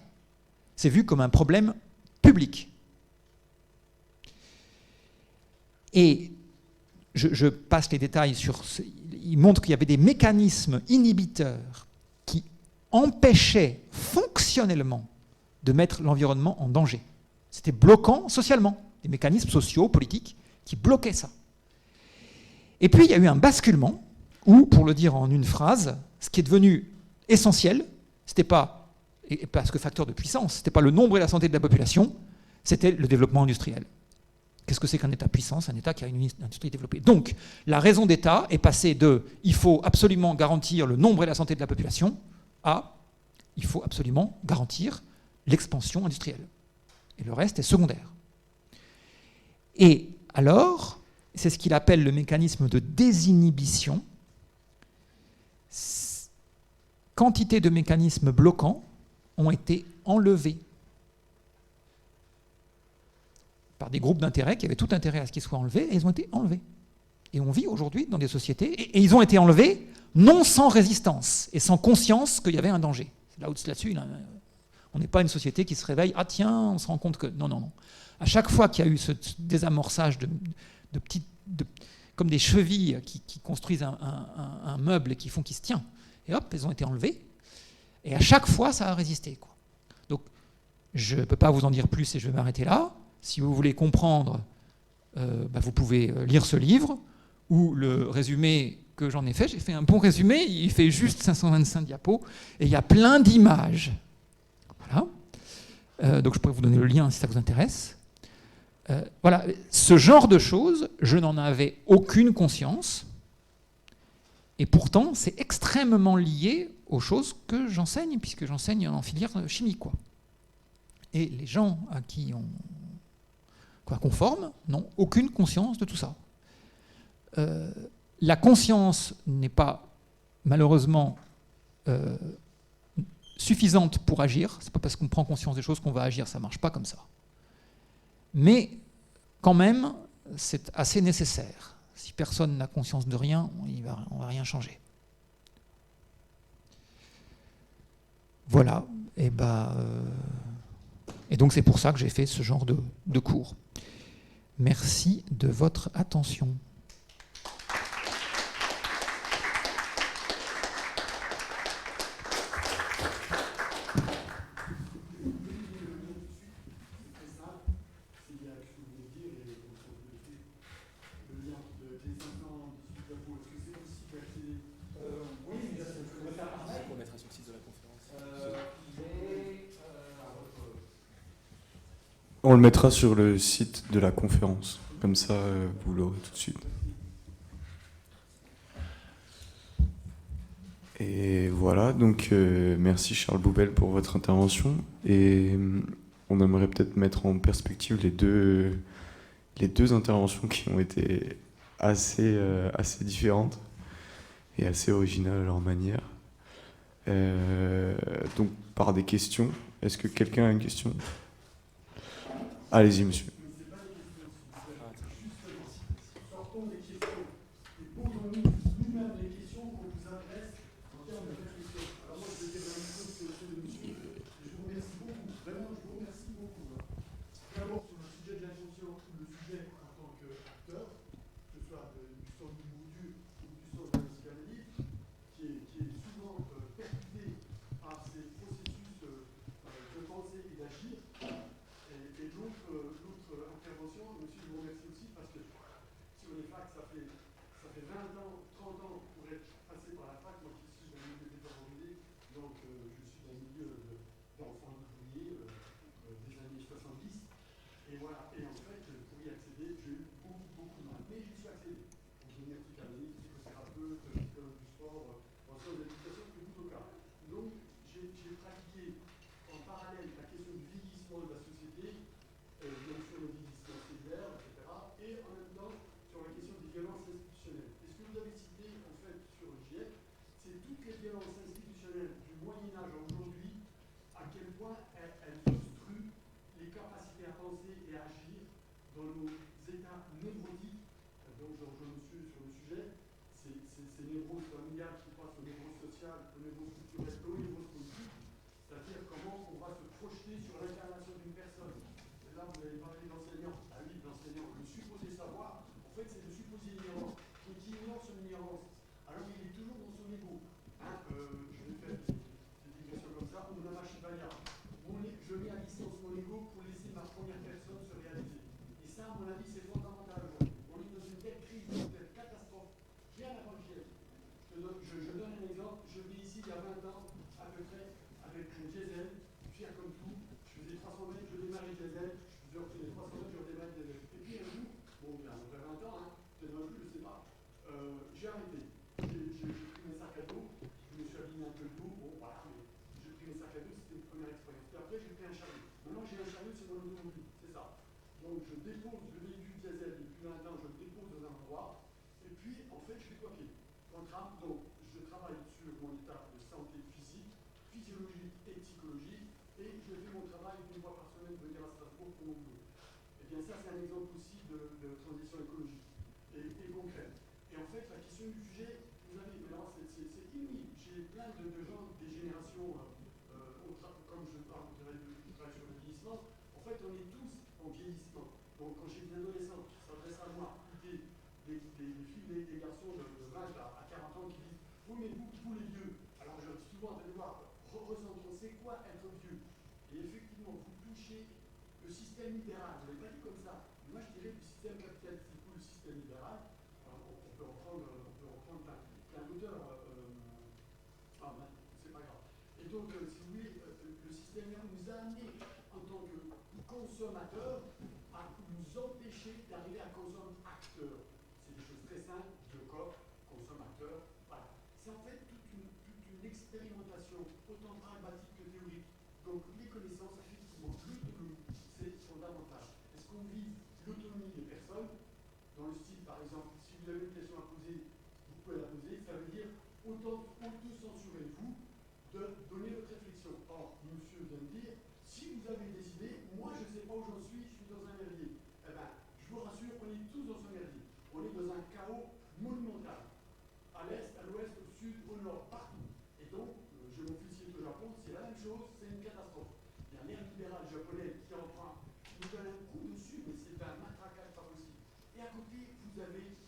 Speaker 4: c'est vu comme un problème public. Et je passe les détails sur... Il montre qu'il y avait des mécanismes inhibiteurs qui empêchaient fonctionnellement de mettre l'environnement en danger. C'était bloquant socialement. Des mécanismes sociaux, politiques, qui bloquaient ça. Et puis il y a eu un basculement où, pour le dire en une phrase, ce qui est devenu essentiel, c'était pas, et parce que facteur de puissance, c'était pas le nombre et la santé de la population, c'était le développement industriel. Qu'est-ce que c'est qu'un État puissant? C'est un État qui a une industrie développée. Donc, la raison d'État est passée de « il faut absolument garantir le nombre et la santé de la population » à il faut absolument garantir l'expansion industrielle. Et le reste est secondaire. Et alors, c'est ce qu'il appelle le mécanisme de désinhibition. Quantité de mécanismes bloquants ont été enlevés par des groupes d'intérêt qui avaient tout intérêt à ce qu'ils soient enlevés, et ils ont été enlevés. Et on vit aujourd'hui dans des sociétés, et ils ont été enlevés non sans résistance et sans conscience qu'il y avait un danger. Là-dessus, on n'est pas une société qui se réveille, ah tiens, on se rend compte que... Non, non, non. À chaque fois qu'il y a eu ce désamorçage de petites... comme des chevilles qui construisent un meuble et qui font qu'il se tient, et hop, elles ont été enlevées. Et à chaque fois, ça a résisté, quoi. Donc, je ne peux pas vous en dire plus et je vais m'arrêter là. Si vous voulez comprendre, vous pouvez lire ce livre ou le résumé que j'en ai fait. J'ai fait un bon résumé, il fait juste 525 diapos et il y a plein d'images. Voilà. Donc je pourrais vous donner le lien si ça vous intéresse. Voilà, ce genre de choses, je n'en avais aucune conscience. Et pourtant, c'est extrêmement lié aux choses que j'enseigne, puisque j'enseigne en filière chimie, quoi. Et les gens à qui qu'on forme n'ont aucune conscience de tout ça. La conscience n'est pas, malheureusement, suffisante pour agir. C'est pas parce qu'on prend conscience des choses qu'on va agir, ça marche pas comme ça. Mais quand même, c'est assez nécessaire. Si personne n'a conscience de rien, on va rien changer. Voilà. Et donc c'est pour ça que j'ai fait ce genre de cours. Merci de votre attention.
Speaker 5: On le mettra sur le site de la conférence, comme ça vous l'aurez tout de suite. Et voilà, donc merci Charles Boubel pour votre intervention. Et on aimerait peut-être mettre en perspective les deux interventions qui ont été assez différentes et assez originales à leur manière. Donc par des questions, est-ce que quelqu'un a une question ? Allez-y, monsieur.
Speaker 6: J'ai arrêté. Donc je dépose le véhicule diesel depuis 20 ans, je le dépose dans un endroit, et puis en fait je fais quoi? Donc je travaille sur mon état de santé physique, physiologique et psychologique, et je fais mon travail une fois par semaine, venir à Strasbourg pour mon boulot. Et bien ça c'est un exemple aussi de transition écologique et concrète. Et en fait la question du sujet, vous avez, mais alors c'est inouï, j'ai plein de gens des générations, comme je parle, je travaille sur le vieillissement, en fait on est tous en vieillissement. Donc quand j'ai des adolescents qui s'adressent à moi, des filles, des garçons de 20 à 40 ans qui disent oui mais vous les vieux, alors je dis souvent, allez voir, recentrons, c'est quoi être vieux? Et effectivement vous touchez le système libéral, je ne l'ai pas dit comme ça, mais moi je dirais le système capitaliste, c'est tout le système libéral. Alors, on peut reprendre plein d'auteurs, c'est pas grave. Et donc si vous voulez, le système libéral nous a amené en tant que consommateurs à nous empêcher d'arriver à consommer acteurs. C'est des choses très simples, biocoop, consommateur, voilà. C'est en fait toute une expérimentation, autant pragmatique que théorique. Donc les connaissances, effectivement, l'autonomie, c'est fondamental. Est-ce qu'on vise l'autonomie des personnes, dans le style, par exemple, si vous avez une question à poser, vous pouvez la poser, ça veut dire auto-censurez-vous de donner votre réflexion. Or, monsieur vient de dire, si vous avez des idées, moi je ne sais pas où j'en suis dans un merdier. Eh bien, je vous rassure, on est tous dans un merdier. On est dans un chaos monumental. À l'est, à l'ouest, au sud, au nord, partout. Et donc, je m'en félicite au Japon, c'est la même chose, c'est une catastrophe. Il y a l'ère libérale japonais qui est en train de nous donne un coup dessus, mais c'est un matraquage pas possible. Et à côté, vous avez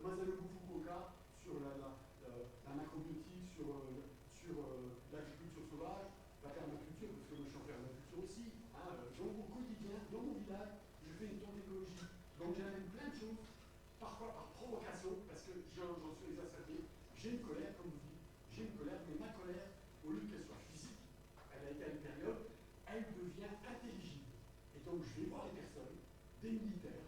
Speaker 6: Masanobu Fukuoka sur la macrobiotique, sur l'agriculture sauvage, la permaculture, parce que moi je suis en permaculture aussi. Hein, donc au quotidien, dans mon village, je fais une tour d'écologie. Donc j'amène plein de choses, parfois par provocation, parce que j'en suis exacerbé. J'ai une colère, comme vous dites, j'ai une colère, mais ma colère, au lieu qu'elle soit physique, elle a été à une période, elle devient intelligible. Et donc je vais voir les personnes, des militaires,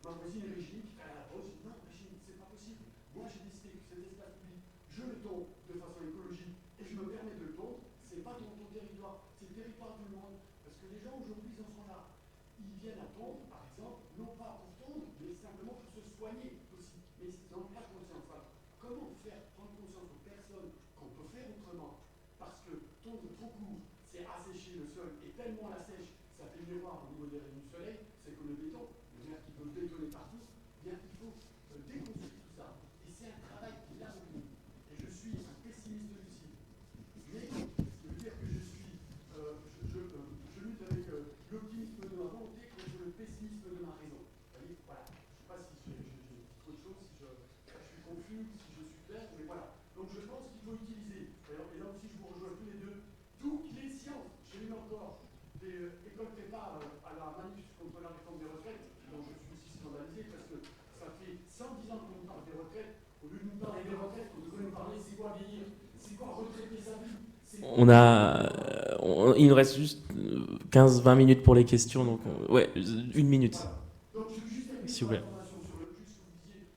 Speaker 6: ma voisine Régine qui travaille à la pause, je dis non Régine, c'est pas possible. Moi j'ai décidé que cet espace public, je le tombe de façon écologique et je me permets de le tondre, c'est pas ton territoire, c'est le territoire du monde. Parce que les gens aujourd'hui ils en sont là. Ils viennent à tondre, par exemple, non pas pour tondre, mais simplement pour se soigner aussi. Mais ils n'ont pas conscience. Alors, comment faire prendre conscience aux personnes qu'on peut faire autrement? Parce que tondre trop court, c'est assécher le sol, et tellement la sèche, ça fait miroir au niveau des rayons du soleil, c'est que le béton, le verre qui peut bétonner partout, bien il faut déconstruire tout ça. Et c'est un travail qui l'a retenu. Et je suis un pessimiste lucide. Mais ce qui veut dire que je lutte avec l'optimisme de ma volonté contre le pessimisme de ma raison. Vous voyez, voilà. Je ne sais pas si j'ai dit trop de choses, si je suis confus, si je suis clair, mais voilà. Donc je pense qu'il faut utiliser, et là aussi je vous rejoins tous les deux, toutes les sciences. J'ai eu encore des écoles prépa à la manif contre la réforme des retraites, dont je suis aussi scandalisé parce que ça fait 110 ans qu'on nous parle des retraites. Au lieu de nous parler des retraites, on devrait nous parler c'est quoi vieillir, c'est quoi retraiter sa vie.
Speaker 1: Il nous reste juste 15-20 minutes pour les questions, donc ouais, une minute.
Speaker 6: Voilà. Donc je veux juste
Speaker 1: s'il vous plaît.
Speaker 6: information sur le juste que vous disiez.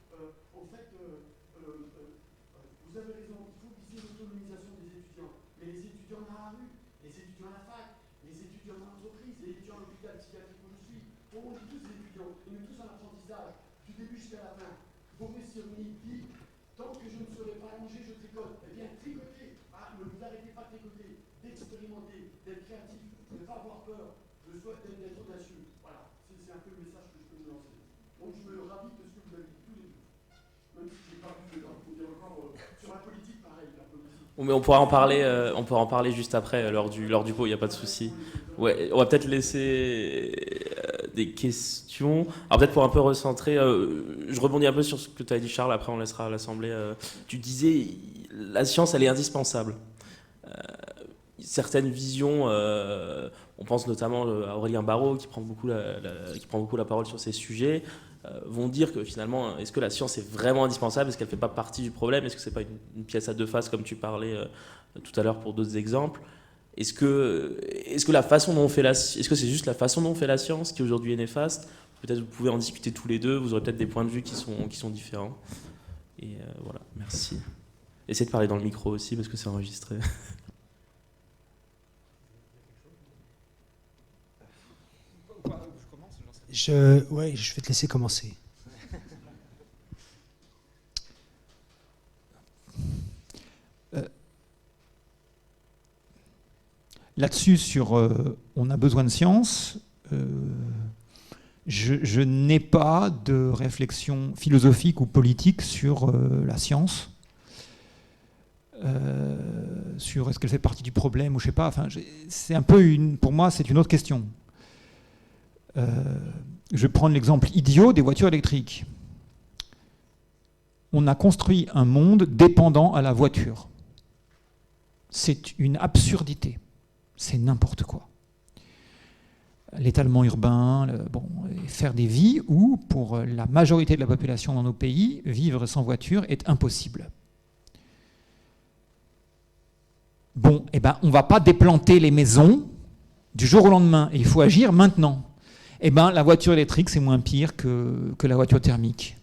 Speaker 6: En fait, vous avez raison, il faut viser l'autonomisation des étudiants. Mais les étudiants dans la rue, les étudiants à la fac, les étudiants dans l'entreprise, les étudiants à l'hôpital psychiatrique où je suis. On est tous des étudiants, et nous tous en apprentissage, du début jusqu'à la fin. Boris Cyrulnik dit tant que je ne serai pas allongé, je tricote. Eh bien, tricotez. Ah, ne vous arrêtez pas de tricoter, d'expérimenter, d'être créatif, de ne pas avoir peur, de souhaiter d'être audacieux. Voilà, c'est un peu le message que je peux vous lancer. Donc je me ravis de ce que vous avez dit tous les deux. Même si je n'ai pas vu dedans, il y a encore sur la politique pareil, la politique.
Speaker 1: Mais on pourra en parler juste après, lors du pot, il n'y a pas de souci. Ouais, on va peut-être laisser des questions. Alors peut-être pour un peu recentrer, je rebondis un peu sur ce que tu as dit Charles, après on laissera à l'Assemblée. Tu disais, la science elle est indispensable. Certaines visions, on pense notamment à Aurélien Barraud qui prend beaucoup la parole sur ces sujets, vont dire que finalement, est-ce que la science est vraiment indispensable? Est-ce qu'elle ne fait pas partie du problème? Est-ce que ce n'est pas une pièce à deux faces comme tu parlais tout à l'heure pour d'autres exemples? Est-ce que la façon dont on fait est-ce que c'est juste la façon dont on fait la science qui aujourd'hui est néfaste? Peut-être vous pouvez en discuter tous les deux, vous aurez peut-être des points de vue qui sont différents. Et voilà, merci. Essayez de parler dans le micro aussi parce que c'est enregistré.
Speaker 3: Ouais, je vais te laisser commencer.
Speaker 4: Là-dessus, sur on a besoin de science, je n'ai pas de réflexion philosophique ou politique sur la science, sur est-ce qu'elle fait partie du problème ou je sais pas. Enfin, c'est un peu pour moi, c'est une autre question. Je vais prendre l'exemple idiot des voitures électriques. On a construit un monde dépendant à la voiture. C'est une absurdité. C'est n'importe quoi. L'étalement urbain, faire des vies où, pour la majorité de la population dans nos pays, vivre sans voiture est impossible. Bon, eh ben, on ne va pas déplanter les maisons du jour au lendemain. Et il faut agir maintenant. Eh ben, la voiture électrique, c'est moins pire que la voiture thermique.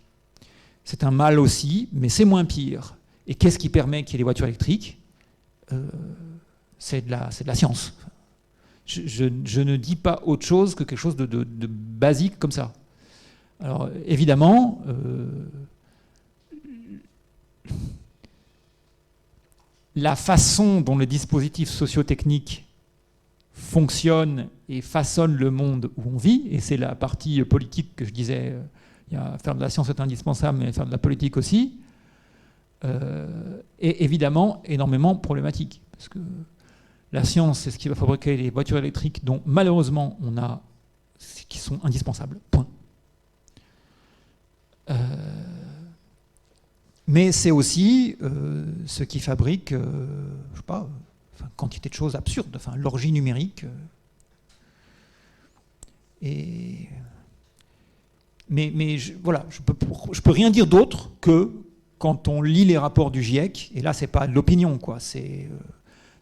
Speaker 4: C'est un mal aussi, mais c'est moins pire. Et qu'est-ce qui permet qu'il y ait des voitures électriques ? C'est de la science. Je ne dis pas autre chose que quelque chose de basique comme ça. Alors, évidemment, la façon dont le dispositif socio-technique fonctionne et façonne le monde où on vit, et c'est la partie politique que je disais, faire de la science est indispensable, mais faire de la politique aussi, est évidemment énormément problématique. Parce que la science, c'est ce qui va fabriquer les voitures électriques dont malheureusement on a, qui sont indispensables. Point. Mais c'est aussi ce qui fabrique, je sais pas, quantité de choses absurdes, l'orgie numérique. Mais voilà, je peux rien dire d'autre que quand on lit les rapports du GIEC, et là c'est pas de l'opinion, quoi, c'est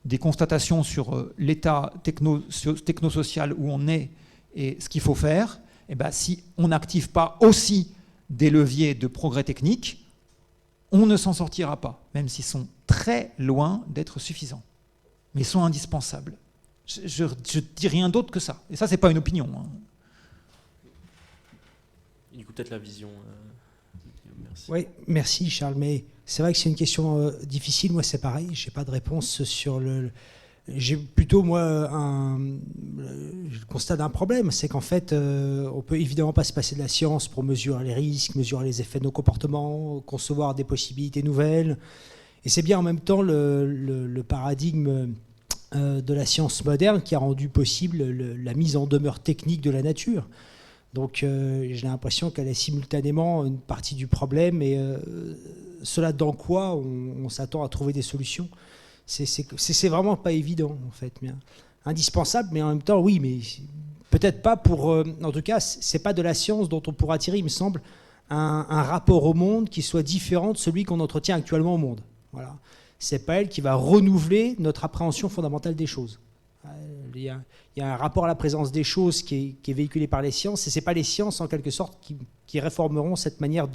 Speaker 4: des constatations sur l'état technosocial où on est et ce qu'il faut faire. Et ben, si on n'active pas aussi des leviers de progrès technique, on ne s'en sortira pas, même s'ils sont très loin d'être suffisants. Mais ils sont indispensables. Je dis rien d'autre que ça. Et ça, c'est pas une opinion. Hein.
Speaker 1: Du coup, peut-être la vision. Merci.
Speaker 3: Oui, merci Charles. Mais c'est vrai que c'est une question difficile. Moi, c'est pareil. Je n'ai pas de réponse sur le. J'ai plutôt, moi, je constate un problème. C'est qu'en fait, on peut évidemment pas se passer de la science pour mesurer les risques, mesurer les effets de nos comportements, concevoir des possibilités nouvelles. Et c'est bien en même temps le paradigme de la science moderne qui a rendu possible la mise en demeure technique de la nature. Donc j'ai l'impression qu'elle est simultanément une partie du problème et cela dans quoi on s'attend à trouver des solutions. C'est vraiment pas évident en fait, mais indispensable, mais en même temps oui, mais peut-être pas pour. En tout cas, c'est pas de la science dont on pourra tirer, il me semble, un rapport au monde qui soit différent de celui qu'on entretient actuellement au monde. Voilà, c'est pas elle qui va renouveler notre appréhension fondamentale des choses. Il y a un rapport à la présence des choses qui est véhiculé par les sciences, et c'est pas les sciences en quelque sorte qui réformeront cette manière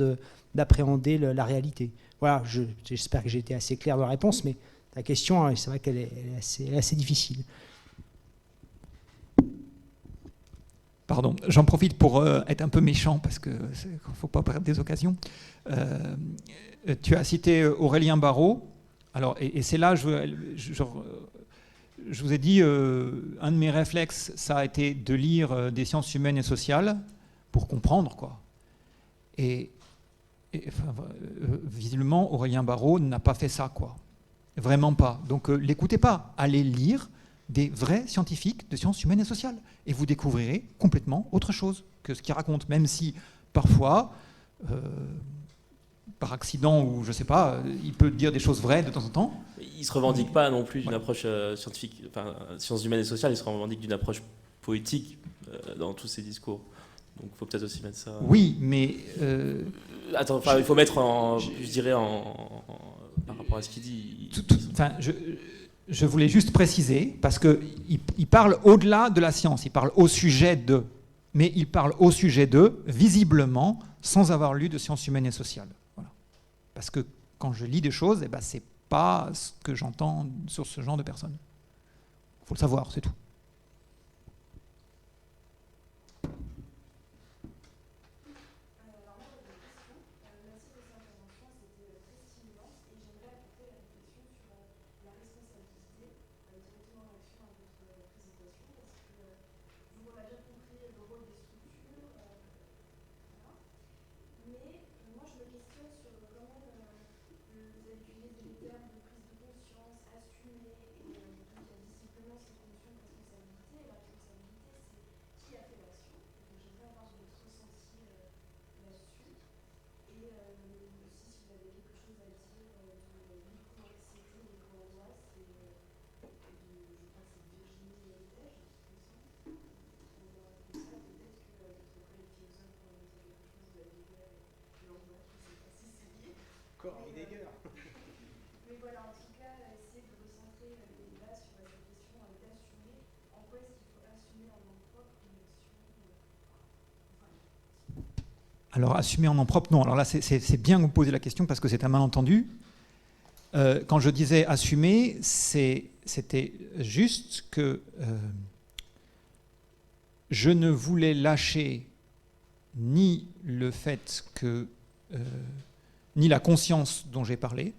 Speaker 3: d'appréhender la réalité. Voilà, j'espère que j'ai été assez clair dans la réponse, mais la question, c'est vrai qu'elle est assez difficile.
Speaker 4: Pardon, j'en profite pour être un peu méchant, parce qu'il ne faut pas perdre des occasions. Tu as cité Aurélien Barraud. Alors, et c'est là, je vous ai dit, un de mes réflexes, ça a été de lire des sciences humaines et sociales pour comprendre, quoi. Et visiblement, Aurélien Barraud n'a pas fait ça, quoi. Vraiment pas. Donc, l'écoutez pas. Allez lire des vrais scientifiques de sciences humaines et sociales. Et vous découvrirez complètement autre chose que ce qu'ils racontent, même si, parfois, par accident ou je sais pas, il peut dire des choses vraies de temps en temps.
Speaker 1: Il ne se revendique pas non plus d'une approche scientifique, enfin, sciences humaines et sociales, il se revendique d'une approche poétique dans tous ses discours. Donc il faut peut-être aussi mettre ça...
Speaker 4: Oui, mais...
Speaker 1: Attends, il faut mettre je dirais par rapport à ce qu'il dit...
Speaker 4: Je voulais juste préciser, parce qu'il parle au-delà de la science, il parle au sujet de... Mais il parle au sujet de, visiblement, sans avoir lu de sciences humaines et sociales. Voilà. Parce que quand je lis des choses, eh ben, c'est pas ce que j'entends sur ce genre de personnes. Il faut le savoir, c'est tout. Alors, assumer en nom propre, non. Alors là, c'est bien que vous posez la question parce que c'est un malentendu. Quand je disais assumer, c'était juste que je ne voulais lâcher ni le fait que, ni la conscience dont j'ai parlé.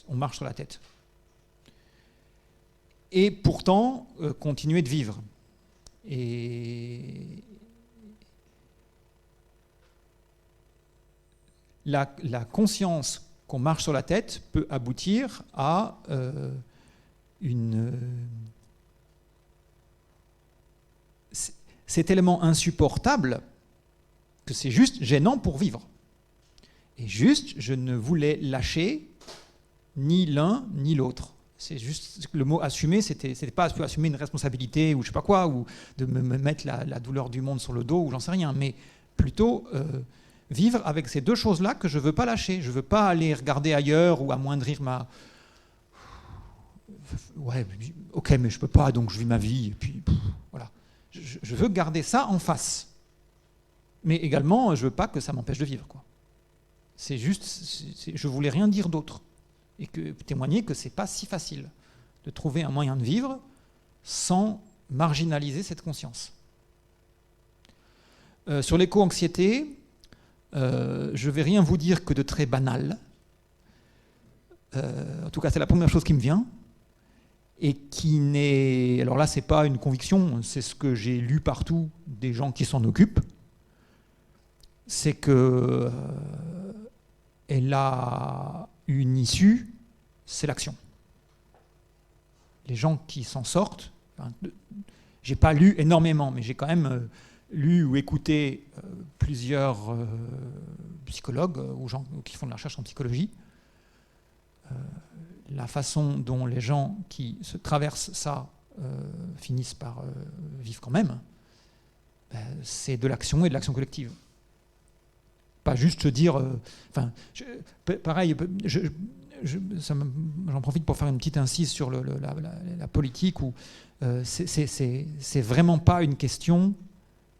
Speaker 4: On marche sur la tête. Et pourtant, continuer de vivre. Et la conscience qu'on marche sur la tête peut aboutir à c'est tellement insupportable que c'est juste gênant pour vivre. Et juste, je ne voulais lâcher ni l'un ni l'autre. C'est juste le mot assumer, c'était pas assumer une responsabilité ou je sais pas quoi, ou de me mettre la douleur du monde sur le dos ou j'en sais rien, mais plutôt vivre avec ces deux choses-là que je veux pas lâcher. Je veux pas aller regarder ailleurs ou amoindrir ma... Ouais, ok, mais je peux pas, donc je vis ma vie, et puis voilà. Je veux garder ça en face. Mais également, je veux pas que ça m'empêche de vivre, quoi. C'est juste, je voulais rien dire d'autre. Et témoigner que c'est pas si facile de trouver un moyen de vivre sans marginaliser cette conscience. Sur l'éco-anxiété, je vais rien vous dire que de très banal. En tout cas, c'est la première chose qui me vient. Et qui n'est... Alors là, c'est pas une conviction, c'est ce que j'ai lu partout des gens qui s'en occupent. C'est que elle a une issue, c'est l'action. Les gens qui s'en sortent, j'ai pas lu énormément, mais j'ai quand même lu ou écouté plusieurs psychologues ou gens qui font de la recherche en psychologie. La façon dont les gens qui se traversent ça finissent par vivre quand même, c'est de l'action et de l'action collective. Pas juste se dire... pareil, j'en profite pour faire une petite incise sur la politique où c'est vraiment pas une question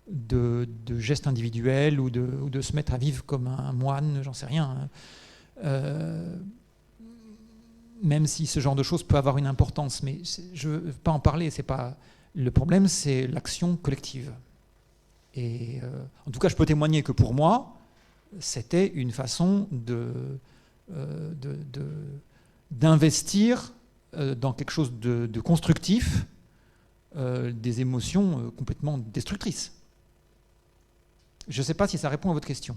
Speaker 4: de geste individuel ou de se mettre à vivre comme un moine, j'en sais rien. Même si ce genre de choses peut avoir une importance, mais je ne veux pas en parler. C'est pas le problème, c'est l'action collective. Et en tout cas, je peux témoigner que pour moi, c'était une façon d'investir dans quelque chose de constructif des émotions complètement destructrices. Je ne sais pas si ça répond à votre question.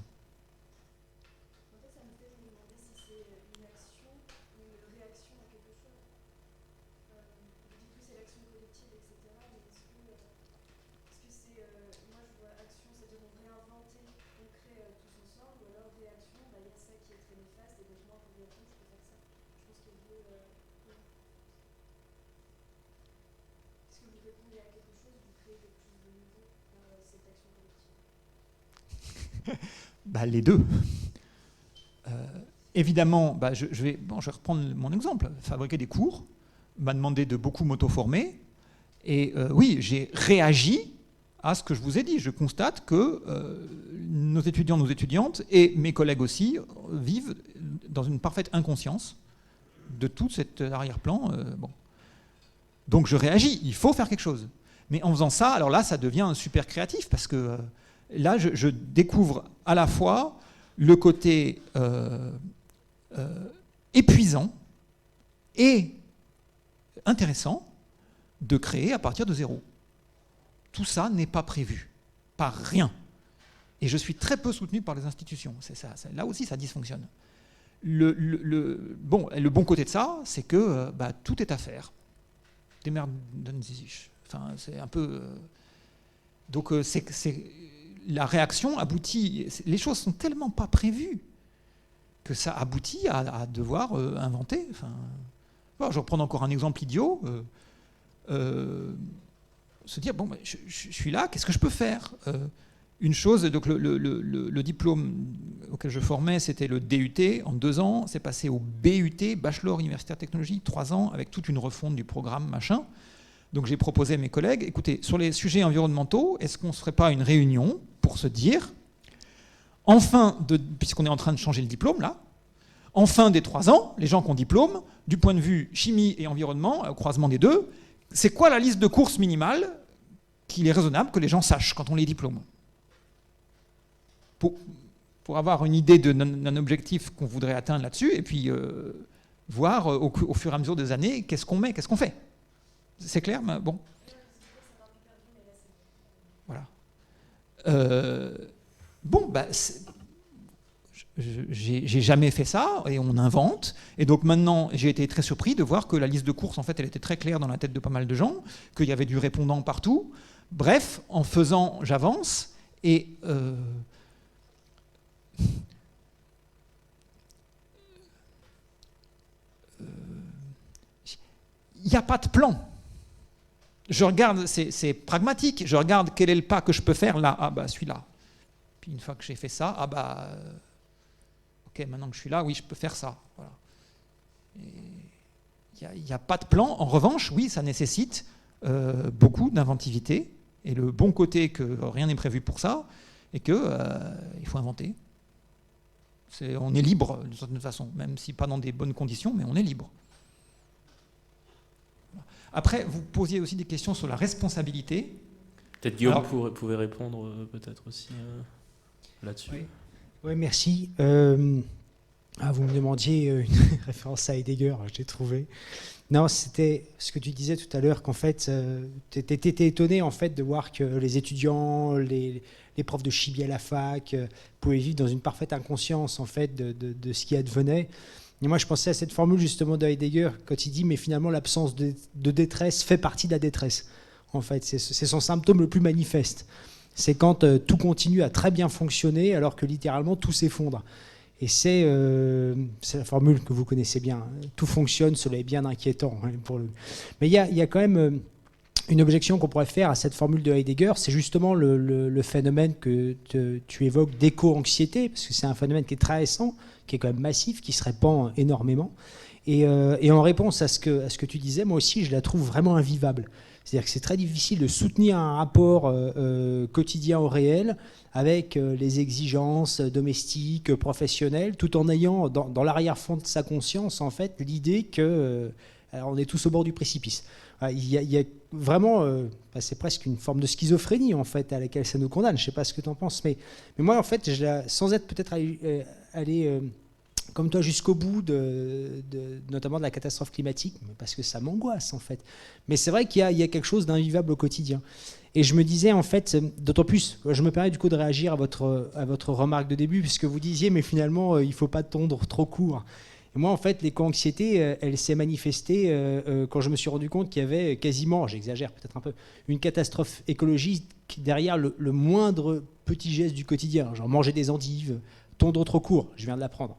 Speaker 4: Les deux. Évidemment, je vais reprendre mon exemple. Fabriquer des cours m'a demandé de beaucoup m'auto-former. Et oui, j'ai réagi à ce que je vous ai dit. Je constate que nos étudiants, nos étudiantes, et mes collègues aussi, vivent dans une parfaite inconscience de tout cet arrière-plan. Donc je réagis, il faut faire quelque chose. Mais en faisant ça, alors là, ça devient super créatif, parce que là, je découvre à la fois le côté épuisant et intéressant de créer à partir de zéro. Tout ça n'est pas prévu, par rien. Et je suis très peu soutenu par les institutions. Là aussi, ça dysfonctionne. Le bon côté de ça, c'est que tout est à faire. Enfin, c'est un peu... Donc, la réaction aboutit... Les choses sont tellement pas prévues que ça aboutit à devoir inventer. Enfin, je reprends encore un exemple idiot. Se dire, je suis là, qu'est-ce que je peux faire Une chose, donc le diplôme auquel je formais, c'était le DUT en 2 ans. C'est passé au BUT, Bachelor Universitaire Technologie, 3 ans, avec toute une refonte du programme, machin. Donc j'ai proposé à mes collègues, écoutez, sur les sujets environnementaux, est-ce qu'on ne ferait pas une réunion pour pour se dire, puisqu'on est en train de changer le diplôme là, en fin des 3 ans, les gens qui ont diplôme, du point de vue chimie et environnement, au croisement des deux, c'est quoi la liste de courses minimale qu'il est raisonnable que les gens sachent quand on les diplôme? Pour avoir une idée d'un objectif qu'on voudrait atteindre là-dessus, et puis voir au fur et à mesure des années qu'est-ce qu'on met, qu'est-ce qu'on fait. C'est clair? Bon. Voilà. J'ai jamais fait ça, et on invente. Et donc maintenant, j'ai été très surpris de voir que la liste de courses, en fait, elle était très claire dans la tête de pas mal de gens, qu'il y avait du répondant partout. Bref, en faisant, j'avance, et il n'y a pas de plan. Je regarde, c'est pragmatique, je regarde quel est le pas que je peux faire là. Ah bah celui-là. Puis une fois que j'ai fait ça, ok, maintenant que je suis là, oui, je peux faire ça. Voilà. Il n'y a pas de plan. En revanche, oui, ça nécessite beaucoup d'inventivité. Et le bon côté que rien n'est prévu pour ça, et qu'il faut inventer. On est libre d'une certaine façon, même si pas dans des bonnes conditions, mais on est libre. Après, vous posiez aussi des questions sur la responsabilité.
Speaker 1: Peut-être Guillaume pouvait répondre peut-être aussi là-dessus.
Speaker 3: Oui, merci. Vous me demandiez une référence à Heidegger, j'ai trouvé. Non, c'était ce que tu disais tout à l'heure, qu'en fait, tu étais étonné en fait, de voir que les étudiants, les profs de chimie à la fac pouvaient vivre dans une parfaite inconscience en fait, de ce qui advenait. Et moi, je pensais à cette formule justement de Heidegger, quand il dit, mais finalement, l'absence de détresse fait partie de la détresse. En fait, c'est son symptôme le plus manifeste. C'est quand tout continue à très bien fonctionner, alors que littéralement, tout s'effondre. Et c'est la formule que vous connaissez bien. Tout fonctionne, cela est bien inquiétant. Hein, Mais il y a quand même une objection qu'on pourrait faire à cette formule de Heidegger, c'est justement le phénomène que tu évoques d'éco-anxiété, parce que c'est un phénomène qui est très récent, qui est quand même massif, qui se répand énormément. Et en réponse à ce que tu disais, moi aussi, je la trouve vraiment invivable. C'est-à-dire que c'est très difficile de soutenir un rapport quotidien au réel avec les exigences domestiques, professionnelles, tout en ayant dans l'arrière-fond de sa conscience, en fait, l'idée que on est tous au bord du précipice. Il y a vraiment, c'est presque une forme de schizophrénie, en fait, à laquelle ça nous condamne. Je ne sais pas ce que tu en penses, mais moi, en fait, sans être peut-être allé comme toi jusqu'au bout notamment de la catastrophe climatique, parce que ça m'angoisse en fait. Mais c'est vrai qu'il y a quelque chose d'invivable au quotidien. Et je me disais en fait, d'autant plus, je me permets du coup de réagir à votre remarque de début, puisque vous disiez mais finalement il ne faut pas tondre trop court. Et moi en fait l'éco-anxiété, elle s'est manifestée quand je me suis rendu compte qu'il y avait quasiment, j'exagère peut-être un peu, une catastrophe écologique derrière le moindre petit geste du quotidien, genre manger des endives, tondre trop court, je viens de l'apprendre.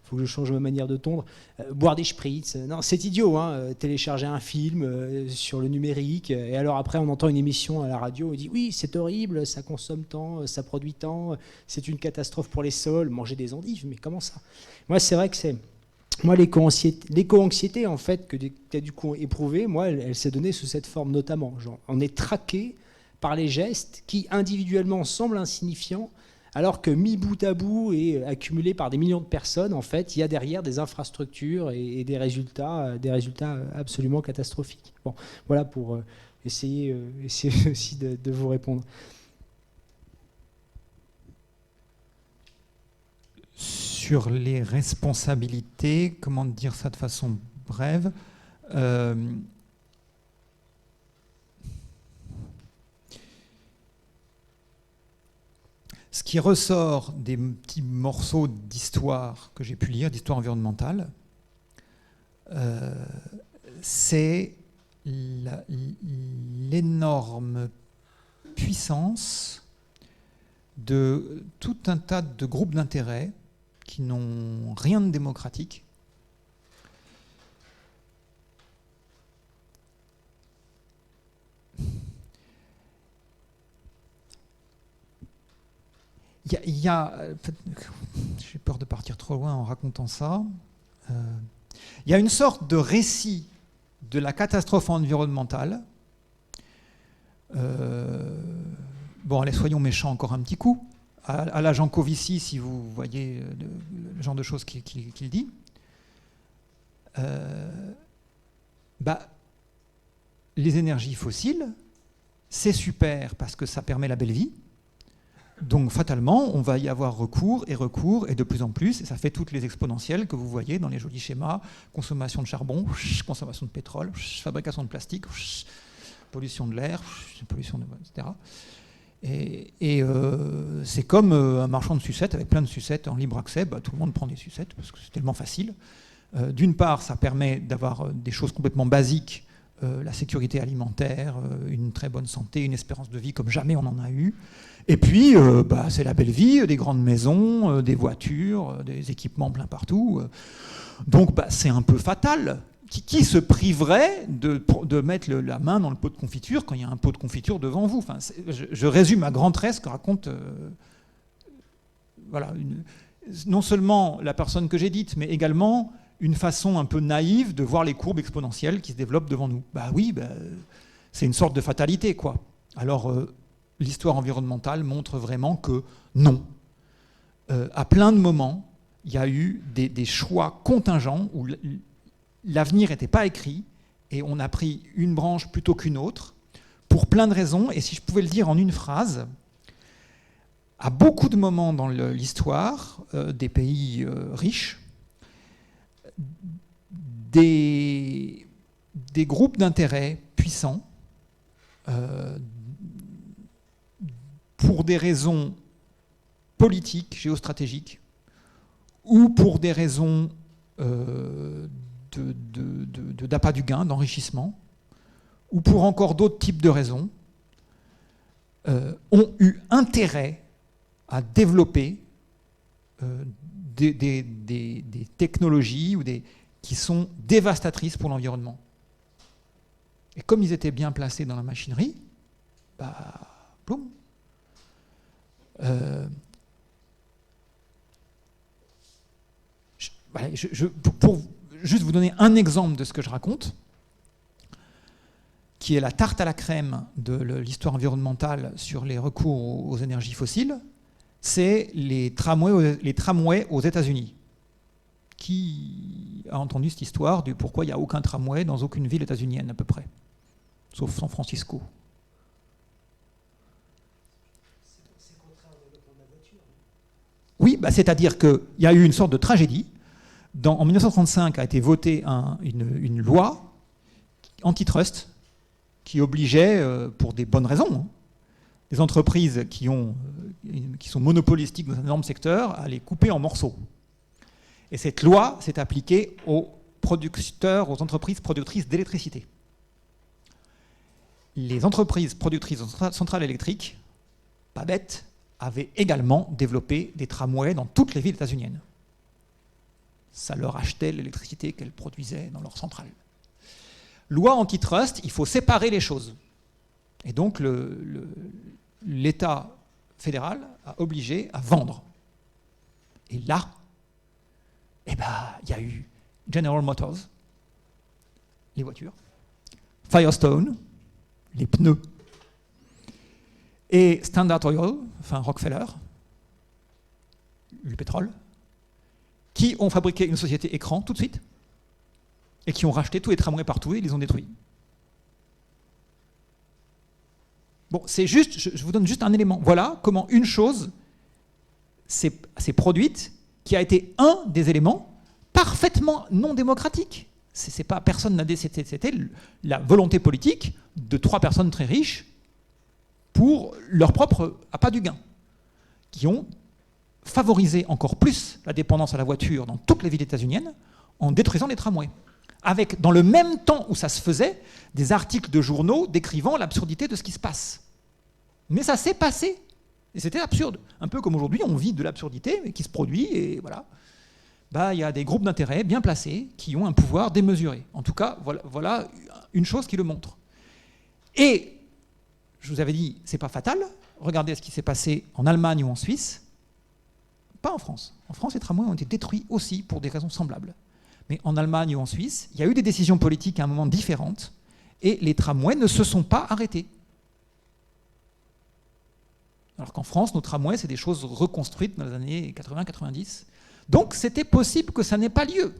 Speaker 3: Faut que je change ma manière de tondre. Boire des spritz, non, c'est idiot, hein, télécharger un film sur le numérique, et alors après on entend une émission à la radio, on dit oui c'est horrible, ça consomme tant, ça produit tant, c'est une catastrophe pour les sols, manger des endives, mais comment ça? Moi c'est vrai que moi l'éco-anxiété en fait que tu as du coup éprouvé, moi elle s'est donnée sous cette forme notamment, genre on est traqué par les gestes qui individuellement semblent insignifiants, alors que mis bout à bout et accumulé par des millions de personnes, en fait, il y a derrière des infrastructures et des résultats absolument catastrophiques. Bon, voilà pour essayer aussi de vous répondre.
Speaker 4: Sur les responsabilités, comment dire ça de façon brève, ce qui ressort des petits morceaux d'histoire que j'ai pu lire, d'histoire environnementale, c'est l'énorme puissance de tout un tas de groupes d'intérêt qui n'ont rien de démocratique, j'ai peur de partir trop loin en racontant ça. Il y a une sorte de récit de la catastrophe environnementale bon, allez, soyons méchants encore un petit coup. À la Jean Covici, si vous voyez le genre de choses qu'il dit, les énergies fossiles, c'est super parce que ça permet la belle vie. Donc fatalement, on va y avoir recours et de plus en plus, et ça fait toutes les exponentielles que vous voyez dans les jolis schémas, consommation de charbon, consommation de pétrole, fabrication de plastique, pollution de l'air, pollution de... etc. Et c'est comme un marchand de sucettes avec plein de sucettes en libre accès, tout le monde prend des sucettes parce que c'est tellement facile. D'une part, ça permet d'avoir des choses complètement basiques, la sécurité alimentaire, une très bonne santé, une espérance de vie comme jamais on en a eu. Et puis, c'est la belle vie, des grandes maisons, des voitures, des équipements plein partout. Donc, c'est un peu fatal. Qui se priverait de mettre la main dans le pot de confiture quand il y a un pot de confiture devant vous? Enfin, je résume à grands traits ce que raconte non seulement la personne que j'ai dite, mais également une façon un peu naïve de voir les courbes exponentielles qui se développent devant nous. C'est une sorte de fatalité, quoi. Alors, l'histoire environnementale montre vraiment que non. À plein de moments, il y a eu des choix contingents où l'avenir n'était pas écrit et on a pris une branche plutôt qu'une autre pour plein de raisons. Et si je pouvais le dire en une phrase, à beaucoup de moments dans l'histoire des pays riches, des groupes d'intérêts puissants, pour des raisons politiques, géostratégiques, ou pour des raisons d'appât du gain, d'enrichissement, ou pour encore d'autres types de raisons, ont eu intérêt à développer des technologies qui sont dévastatrices pour l'environnement. Et comme ils étaient bien placés dans la machinerie, ploum. Pour juste vous donner un exemple de ce que je raconte, qui est la tarte à la crème de l'histoire environnementale sur les recours aux énergies fossiles, c'est les tramways aux États-Unis. Qui a entendu cette histoire du pourquoi il n'y a aucun tramway dans aucune ville états-unienne à peu près, sauf San Francisco?
Speaker 3: C'est contraire au développement de la voiture.
Speaker 4: Oui, c'est-à-dire qu'il y a eu une sorte de tragédie. En 1935 a été votée une loi antitrust qui obligeait, pour des bonnes raisons, les entreprises qui sont monopolistiques dans un énorme secteur à les couper en morceaux. Et cette loi s'est appliquée aux entreprises productrices d'électricité. Les entreprises productrices de centrales électriques, pas bêtes, avaient également développé des tramways dans toutes les villes états-uniennes. Ça leur achetait l'électricité qu'elles produisaient dans leurs centrales. Loi antitrust, il faut séparer les choses. Et donc l'État fédéral a obligé à vendre. Et là, il y a eu General Motors, les voitures, Firestone, les pneus, et Standard Oil, enfin Rockefeller, le pétrole, qui ont fabriqué une société écran tout de suite, et qui ont racheté tous les tramways partout et ils les ont détruits. Bon, c'est juste, je vous donne juste un élément. Voilà comment une chose s'est produite qui a été un des éléments parfaitement non démocratiques. C'est pas, personne n'a décidé, c'était la volonté politique de 3 personnes très riches pour leur propre appât du gain, qui ont favorisé encore plus la dépendance à la voiture dans toutes les villes états-uniennes en détruisant les tramways. Avec, dans le même temps où ça se faisait, des articles de journaux décrivant l'absurdité de ce qui se passe. Mais ça s'est passé. Et c'était absurde. Un peu comme aujourd'hui, on vit de l'absurdité qui se produit, et voilà. Il y a des groupes d'intérêt bien placés qui ont un pouvoir démesuré. En tout cas, voilà une chose qui le montre. Et, je vous avais dit, c'est pas fatal. Regardez ce qui s'est passé en Allemagne ou en Suisse. Pas en France. En France, les tramways ont été détruits aussi pour des raisons semblables. Mais en Allemagne ou en Suisse, il y a eu des décisions politiques à un moment différentes, et les tramways ne se sont pas arrêtés. Alors qu'en France, nos tramways, c'est des choses reconstruites dans les années 80-90. Donc c'était possible que ça n'ait pas lieu.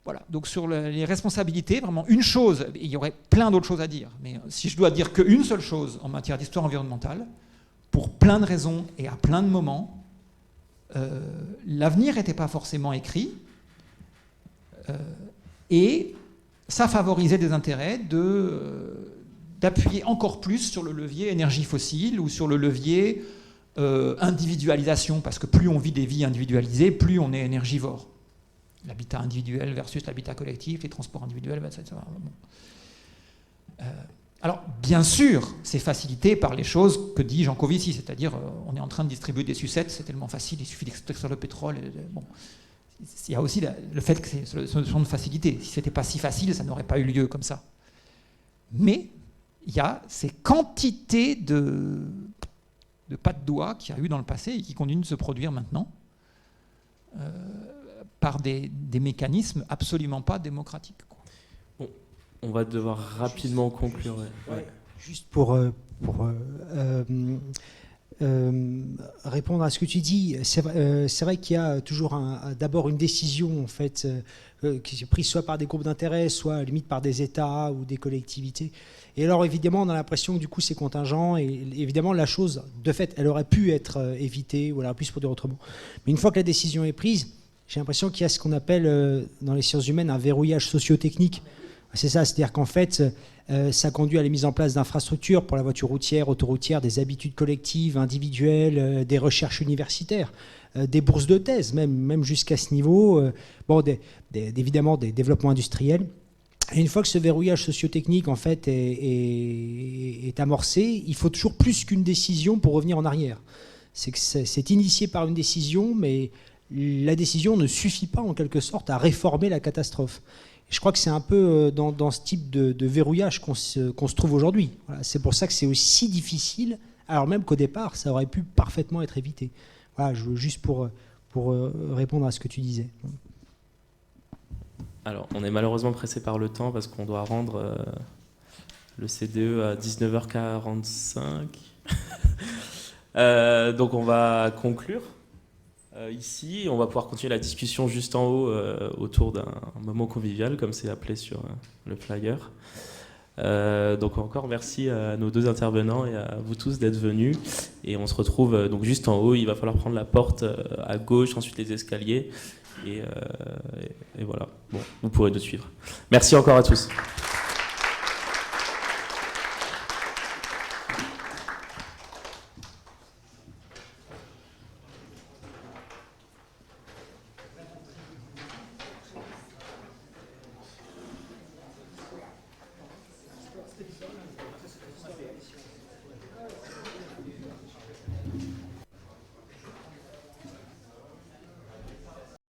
Speaker 4: Voilà, donc sur les responsabilités, vraiment une chose, il y aurait plein d'autres choses à dire, mais si je dois dire qu'une seule chose en matière d'histoire environnementale, pour plein de raisons et à plein de moments, l'avenir n'était pas forcément écrit, et ça favorisait des intérêts d'appuyer encore plus sur le levier énergie fossile ou sur le levier individualisation, parce que plus on vit des vies individualisées, plus on est énergivore. L'habitat individuel versus l'habitat collectif, les transports individuels, etc. Alors, bien sûr, c'est facilité par les choses que dit Jean Covici, c'est-à-dire on est en train de distribuer des sucettes, c'est tellement facile, il suffit d'extraire le pétrole. Bon. Il y a aussi le fait que c'est une solution de facilité. Si ce n'était pas si facile, ça n'aurait pas eu lieu comme ça. Mais il y a ces quantités de pas de doigts qu'il y a eu dans le passé et qui continuent de se produire maintenant. Par des mécanismes absolument pas démocratiques.
Speaker 1: Bon, on va devoir rapidement conclure. Ouais.
Speaker 3: Juste pour répondre à ce que tu dis, c'est vrai qu'il y a toujours d'abord une décision en fait, qui est prise soit par des groupes d'intérêt, soit limite par des États ou des collectivités. Et alors évidemment, on a l'impression que du coup c'est contingent, et évidemment la chose, de fait, elle aurait pu être évitée, ou elle aurait pu se produire autrement. Mais une fois que la décision est prise, j'ai l'impression qu'il y a ce qu'on appelle dans les sciences humaines un verrouillage socio-technique. C'est ça, c'est-à-dire qu'en fait, ça conduit à la mise en place d'infrastructures pour la voiture routière, autoroutière, des habitudes collectives, individuelles, des recherches universitaires, des bourses de thèse, même jusqu'à ce niveau, évidemment des développements industriels. Et une fois que ce verrouillage socio-technique en fait, est amorcé, il faut toujours plus qu'une décision pour revenir en arrière. C'est initié par une décision, mais la décision ne suffit pas en quelque sorte à réformer la catastrophe. Et je crois que c'est un peu dans ce type de verrouillage qu'on se trouve aujourd'hui. Voilà, c'est pour ça que c'est aussi difficile, alors même qu'au départ, ça aurait pu parfaitement être évité. Voilà, juste pour répondre à ce que tu disais.
Speaker 1: Alors, on est malheureusement pressé par le temps parce qu'on doit rendre le CDE à 19h45. Donc on va conclure. Ici, on va pouvoir continuer la discussion juste en haut autour d'un moment convivial, comme c'est appelé sur le flyer. Donc encore merci à nos deux intervenants et à vous tous d'être venus. Et on se retrouve donc juste en haut. Il va falloir prendre la porte à gauche, ensuite les escaliers. Et voilà. Bon, vous pourrez nous suivre. Merci encore à tous.